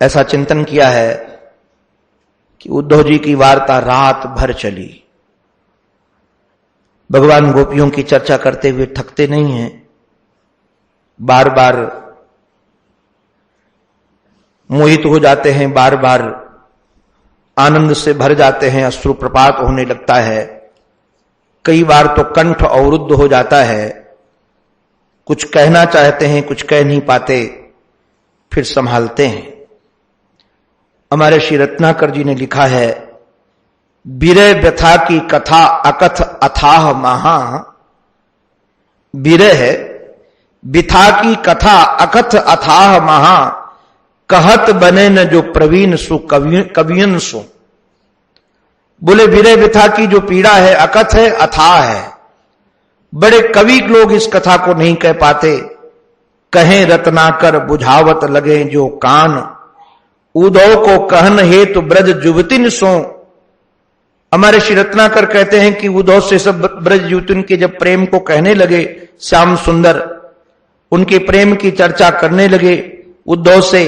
ऐसा चिंतन किया है कि उद्धव जी की वार्ता रात भर चली। भगवान गोपियों की चर्चा करते हुए थकते नहीं हैं, बार बार मोहित हो जाते हैं, बार बार आनंद से भर जाते हैं, अश्रुप्रपात होने लगता है, कई बार तो कंठ अवरुद्ध हो जाता है, कुछ कहना चाहते हैं, कुछ कह नहीं पाते, फिर संभालते हैं। हमारे श्री रत्नाकर जी ने लिखा है, विरह व्यथा की कथा अकथ अथाह महा। विरह व्यथा की कथा अकथ अथाह महा, कहत बने न जो प्रवीण सु कवियन सु। बोले विरह व्यथा की जो पीड़ा है अकथ है, अथाह है, बड़े कवि लोग इस कथा को नहीं कह पाते। कहें रत्नाकर बुझावत लगे जो कान, उदौ को कहन हेतु ब्रज जुवतिन सो। हमारे श्री रत्नाकर कहते हैं कि उदौ से सब ब्रज युवतिन के जब प्रेम को कहने लगे, श्याम सुंदर उनके प्रेम की चर्चा करने लगे उद्धव से,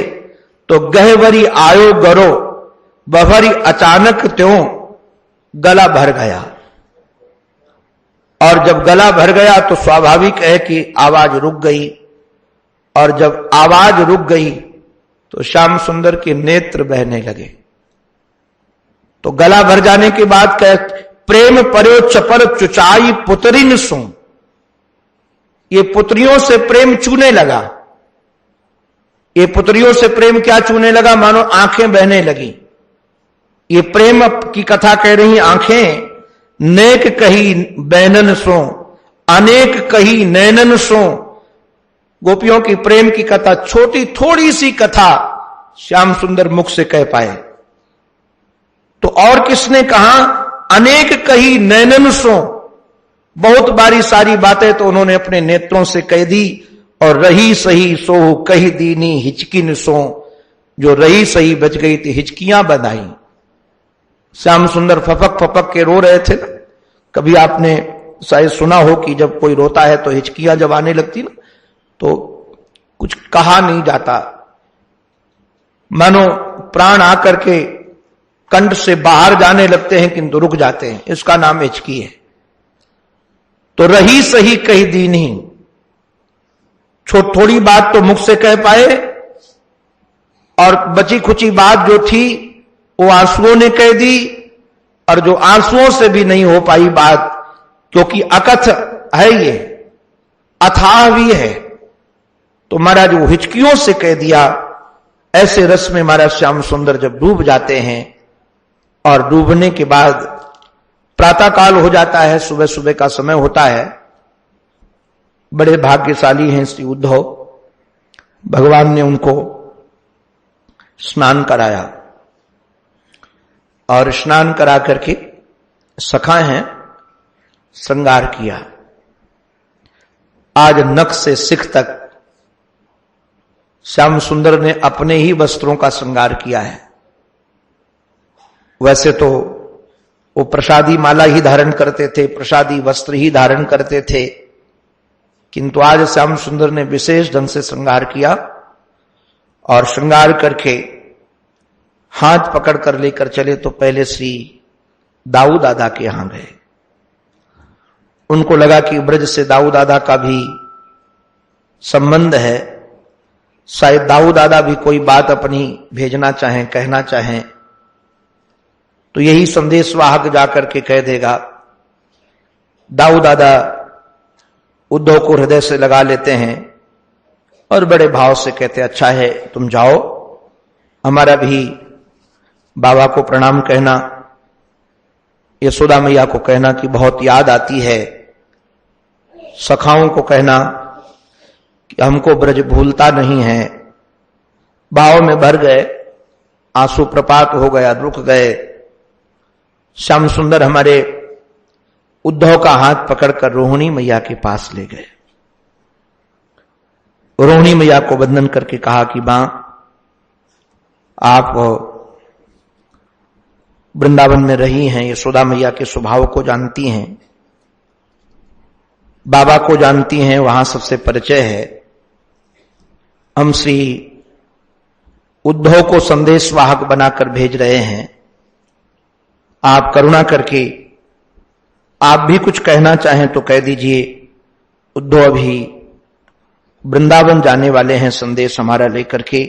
तो गहवरी आयो गरो बहरी अचानक त्यों गला भर गया। और जब गला भर गया तो स्वाभाविक है कि आवाज रुक गई, और जब आवाज रुक गई तो श्याम सुंदर के नेत्र बहने लगे। तो गला भर जाने के बाद कह प्रेम पर्यो चपर चुचाई पुतरिन सु। ये पुत्रियों से प्रेम चूने लगा। ये पुत्रियों से प्रेम क्या चूने लगा? मानो आंखें बहने लगी। ये प्रेम की कथा कह रही आंखें, नेक कही बैनन सो अनेक कही नैनन सो। गोपियों की प्रेम की कथा, छोटी थोड़ी सी कथा श्याम सुंदर मुख से कह पाए। तो और किसने कहा? अनेक कही नैनन सो। बहुत बारी सारी बातें तो उन्होंने अपने नेत्रों से कह दी। और रही सही सो कही दीनी हिचकिन सो। जो रही सही बच गई थी, हिचकियां बंधाई। श्याम सुंदर फपक फपक के रो रहे थे ना। कभी आपने शायद सुना हो कि जब कोई रोता है तो हिचकियां जब आने लगती ना, तो कुछ कहा नहीं जाता, मानो प्राण आकर के कंठ से बाहर जाने लगते हैं किंतु रुक जाते हैं। इसका नाम हिचकी है। तो रही सही कही दीनी, थोड़ी बात तो मुख से कह पाए, और बची खुची बात जो थी वो आंसुओं ने कह दी। और जो आंसुओं से भी नहीं हो पाई बात, क्योंकि अकथ है ये, अथाह भी है, तो महाराज वो हिचकियों से कह दिया। ऐसे रस में महाराज श्याम सुंदर जब डूब जाते हैं, और डूबने के बाद प्रातः काल हो जाता है, सुबह सुबह का समय होता है। बड़े भाग्यशाली हैं श्री उद्धव, भगवान ने उनको स्नान कराया, और स्नान करा करके सखा हैं श्रृंगार किया। आज नख से सिख तक श्याम सुंदर ने अपने ही वस्त्रों का श्रृंगार किया है। वैसे तो वो प्रसादी माला ही धारण करते थे, प्रसादी वस्त्र ही धारण करते थे, किंतु आज श्याम सुंदर ने विशेष ढंग से श्रृंगार किया। और श्रृंगार करके हाथ पकड़ कर लेकर चले तो पहले श्री दाऊ दादा के यहां गए। उनको लगा कि ब्रज से दाऊ दादा का भी संबंध है, शायद दाऊ दादा भी कोई बात अपनी भेजना चाहें, कहना चाहें, तो यही संदेश वाहक जाकर के कह देगा। दाऊ दादा उद्धव को हृदय से लगा लेते हैं और बड़े भाव से कहते, अच्छा है तुम जाओ, हमारा भी बाबा को प्रणाम कहना, यशोदा मैया को कहना कि बहुत याद आती है, सखाओं को कहना कि हमको ब्रज भूलता नहीं है। भाव में भर गए, आंसू प्रपात हो गया, रुक गए। श्याम सुंदर हमारे उद्धव का हाथ पकड़कर रोहिणी मैया के पास ले गए। रोहिणी मैया को वंदन करके कहा कि मां, आप वृंदावन में रही हैं, यशोदा मैया के स्वभाव को जानती हैं, बाबा को जानती हैं, वहां सबसे परिचय है। हम श्री उद्धव को संदेश वाहक बनाकर भेज रहे हैं। आप करुणा करके आप भी कुछ कहना चाहें तो कह दीजिए। उद्धव अभी वृंदावन जाने वाले हैं संदेश हमारा लेकर के।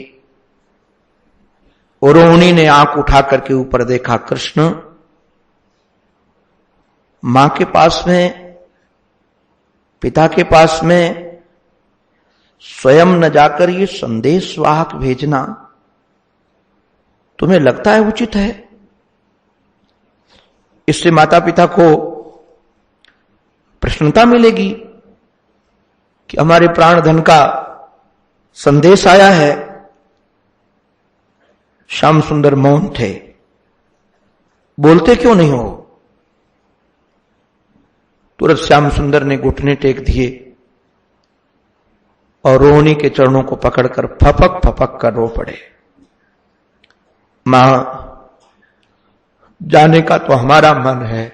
और रोहिणी ने आंख उठा करके ऊपर देखा, कृष्ण मां के पास में, पिता के पास में स्वयं न जाकर ये संदेश वाहक भेजना तुम्हें लगता है उचित है? इससे माता पिता को प्रसन्नता मिलेगी कि हमारे प्राण धन का संदेश आया है। श्याम सुंदर मौन थे, बोलते क्यों नहीं हो? तुरंत श्याम सुंदर ने घुटने टेक दिए और रोहिणी के चरणों को पकड़कर फपक फपक कर रो पड़े। मां, जाने का तो हमारा मन है,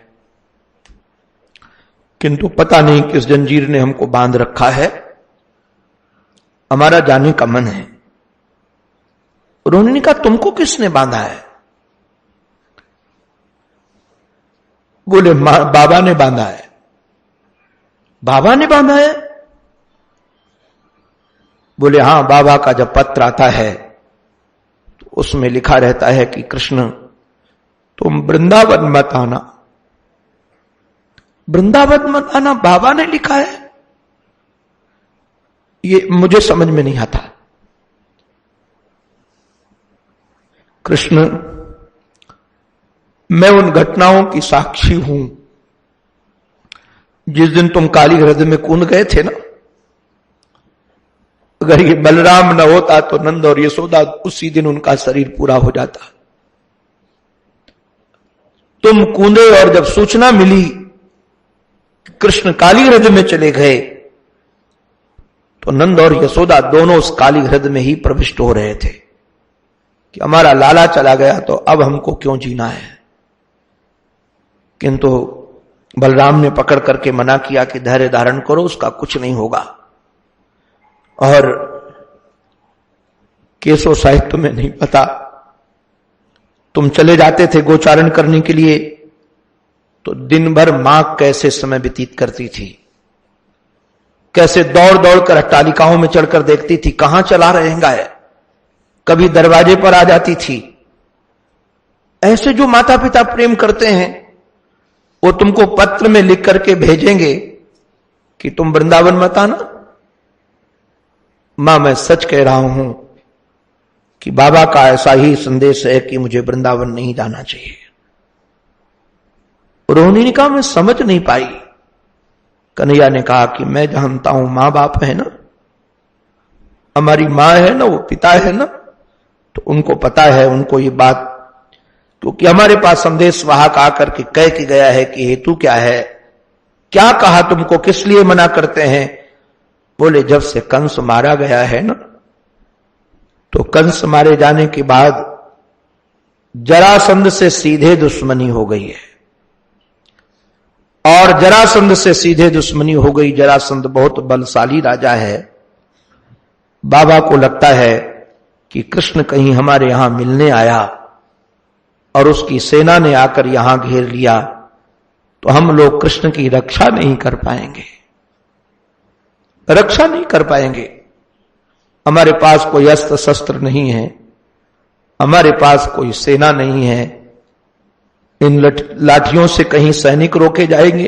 किंतु पता नहीं किस जंजीर ने हमको बांध रखा है। हमारा जाने का मन है। रोहिणी ने कहा, तुमको किसने बांधा है? बोले, बाबा ने बांधा है। बाबा ने बांधा है? बोले, हां, बाबा का जब पत्र आता है तो उसमें लिखा रहता है कि कृष्ण तुम वृंदावन मत आना। वृंदावन मत आना बाबा ने लिखा है? ये मुझे समझ में नहीं आता। कृष्ण, मैं उन घटनाओं की साक्षी हूं। जिस दिन तुम काली हृदय में कूद गए थे ना, अगर ये बलराम न होता तो नंद और यशोदा उसी दिन उनका शरीर पूरा हो जाता। तुम कूदे और जब सूचना मिली कृष्ण काली हृदय में चले गए तो नंद और यशोदा दोनों उस काली हृदय में ही प्रविष्ट हो रहे थे कि हमारा लाला चला गया तो अब हमको क्यों जीना है। किंतु बलराम ने पकड़ करके मना किया कि धैर्य धारण करो, उसका कुछ नहीं होगा। और केशव साहित्य में नहीं पता, तुम चले जाते थे गोचारण करने के लिए तो दिन भर मां कैसे समय व्यतीत करती थी, कैसे दौड़ दौड़ कर अट्टालिकाओं में चढ़कर देखती थी कहां चला रहेगा है। कभी दरवाजे पर आ जाती थी। ऐसे जो माता पिता प्रेम करते हैं वो तुमको पत्र में लिख करके भेजेंगे कि तुम वृंदावन मत आना। मां, मैं सच कह रहा हूं कि बाबा का ऐसा ही संदेश है कि मुझे वृंदावन नहीं जाना चाहिए। रोहिणी ने कहा, मैं समझ नहीं पाई। कन्हैया ने कहा कि मैं जानता हूं, मां बाप है ना, हमारी मां है ना, वो पिता है ना, तो उनको पता है, उनको ये बात, क्योंकि हमारे पास संदेश वाहक आकर के कह के गया है कि हेतु क्या है, क्या कहा तुमको, किस लिए मना करते हैं। बोले, जब से कंस मारा गया है ना, तो कंस मारे जाने के बाद जरासंध से सीधे दुश्मनी हो गई है। और जरासंध से सीधे दुश्मनी हो गई। जरासंध बहुत बलशाली राजा है। बाबा को लगता है कि कृष्ण कहीं हमारे यहां मिलने आया और उसकी सेना ने आकर यहां घेर लिया तो हम लोग कृष्ण की रक्षा नहीं कर पाएंगे, रक्षा नहीं कर पाएंगे। हमारे पास कोई अस्त्र शस्त्र नहीं है, हमारे पास कोई सेना नहीं है, इन लाठियों से कहीं सैनिक रोके जाएंगे।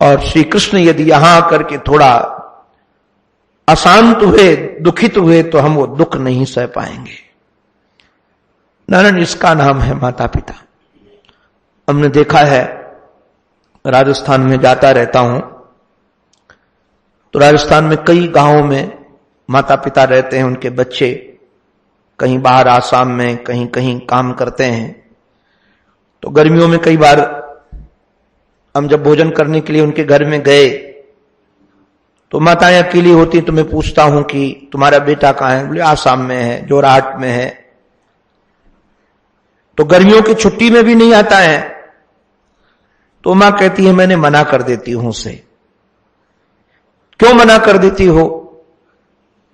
और श्री कृष्ण यदि यहां आकर के थोड़ा अशांत हुए, दुखित हुए, तो हम वो दुख नहीं सह पाएंगे। नारायण, इसका नाम है माता पिता। हमने देखा है, राजस्थान में जाता रहता हूं तो राजस्थान में कई गांवों में माता पिता रहते हैं, उनके बच्चे कहीं बाहर आसाम में, कहीं कहीं काम करते हैं। तो गर्मियों में कई बार हम जब भोजन करने के लिए उनके घर में गए तो माताएं अकेली होती, तो मैं पूछता हूं कि तुम्हारा बेटा कहाँ है? बोले आसाम में है, जोरहाट में है। तो गर्मियों की छुट्टी में भी नहीं आता है। तो मां कहती है मैंने मना कर देती हूं उसे। क्यों मना कर देती हो?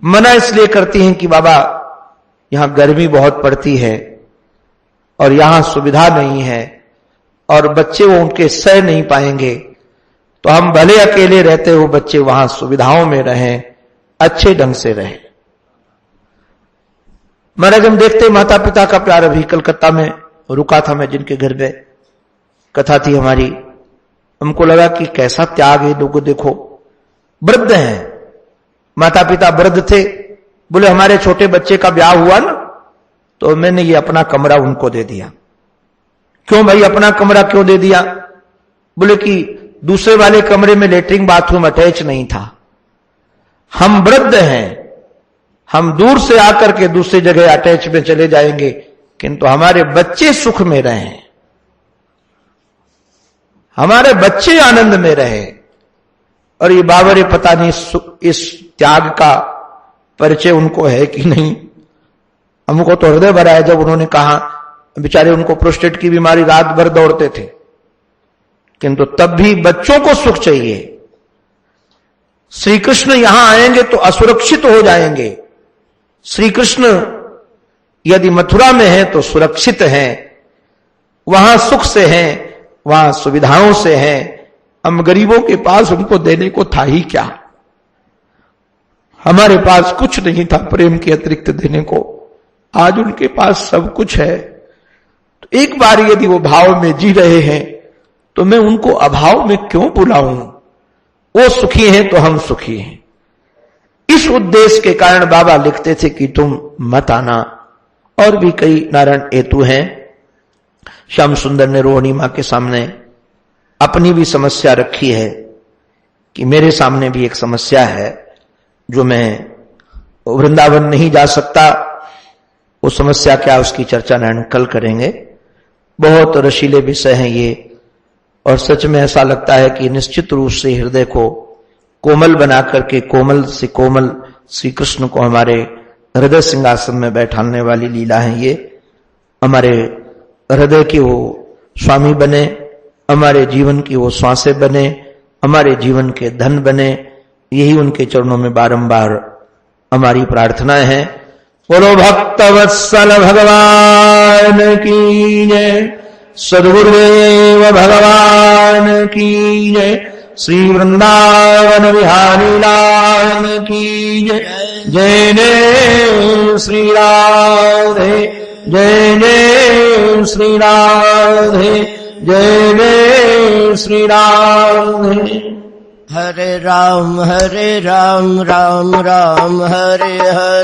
मना इसलिए करती हैं कि बाबा यहां गर्मी बहुत पड़ती है और यहां सुविधा नहीं है और बच्चे वो उनके सह नहीं पाएंगे, तो हम भले अकेले रहते हो, बच्चे वहां सुविधाओं में रहें, अच्छे ढंग से रहें। महाराज हम देखते माता पिता का प्यार। अभी कलकत्ता में रुका था मैं, जिनके घर पे कथा थी हमारी, हमको लगा कि कैसा त्याग है लोगों। देखो वृद्ध हैं, माता पिता वृद्ध थे। बोले हमारे छोटे बच्चे का ब्याह हुआ ना, तो मैंने ये अपना कमरा उनको दे दिया। क्यों भाई अपना कमरा क्यों दे दिया? बोले कि दूसरे वाले कमरे में लेटरिन बाथरूम अटैच नहीं था। हम वृद्ध हैं, हम दूर से आकर के दूसरी जगह अटैच में चले जाएंगे, किंतु हमारे बच्चे सुख में रहें, हमारे बच्चे आनंद में रहे। और ये बाबरे पता नहीं इस त्याग का परिचय उनको है कि नहीं। हमको तो हृदय भरा है जब उन्होंने कहा, बेचारे उनको प्रोस्टेट की बीमारी, रात भर दौड़ते थे, किंतु तब भी बच्चों को सुख चाहिए। श्री कृष्ण यहां आएंगे तो असुरक्षित हो जाएंगे। श्री कृष्ण यदि मथुरा में है तो सुरक्षित हैं, वहां सुख से हैं, वहां सुविधाओं से हैं। हम गरीबों के पास उनको देने को था ही क्या? हमारे पास कुछ नहीं था प्रेम के अतिरिक्त देने को, आज उनके पास सब कुछ है। तो एक बार यदि वो भाव में जी रहे हैं तो मैं उनको अभाव में क्यों बुलाऊं? वो सुखी हैं तो हम सुखी हैं। इस उद्देश्य के कारण बाबा लिखते थे कि तुम मत आना। और भी कई नारायण हेतु हैं। श्याम सुंदर ने रोहिणी मां के सामने अपनी भी समस्या रखी है कि मेरे सामने भी एक समस्या है, जो मैं वृंदावन नहीं जा सकता। वो समस्या क्या, उसकी चर्चा नारायण कल करेंगे। बहुत रसीले विषय हैं ये, और सच में ऐसा लगता है कि निश्चित रूप से हृदय को कोमल बना करके कोमल से कोमल श्री कृष्ण को हमारे हृदय सिंहासन में बैठाने वाली लीला है ये। हमारे हृदय के वो स्वामी बने, हमारे जीवन की वो श्वासें बने, हमारे जीवन के धन बने। यही उनके चरणों में बारंबार हमारी प्रार्थनाएं हैं। बोलो भक्तवत्सल भगवान की जय, सद्गुरुदेव भगवान की जय, श्री वृंदावन बिहारी लाल की जय। जय जय श्री राधे, जय जय श्री राधे, जय जय श्री राधे। हरे राम राम राम हरे हरे।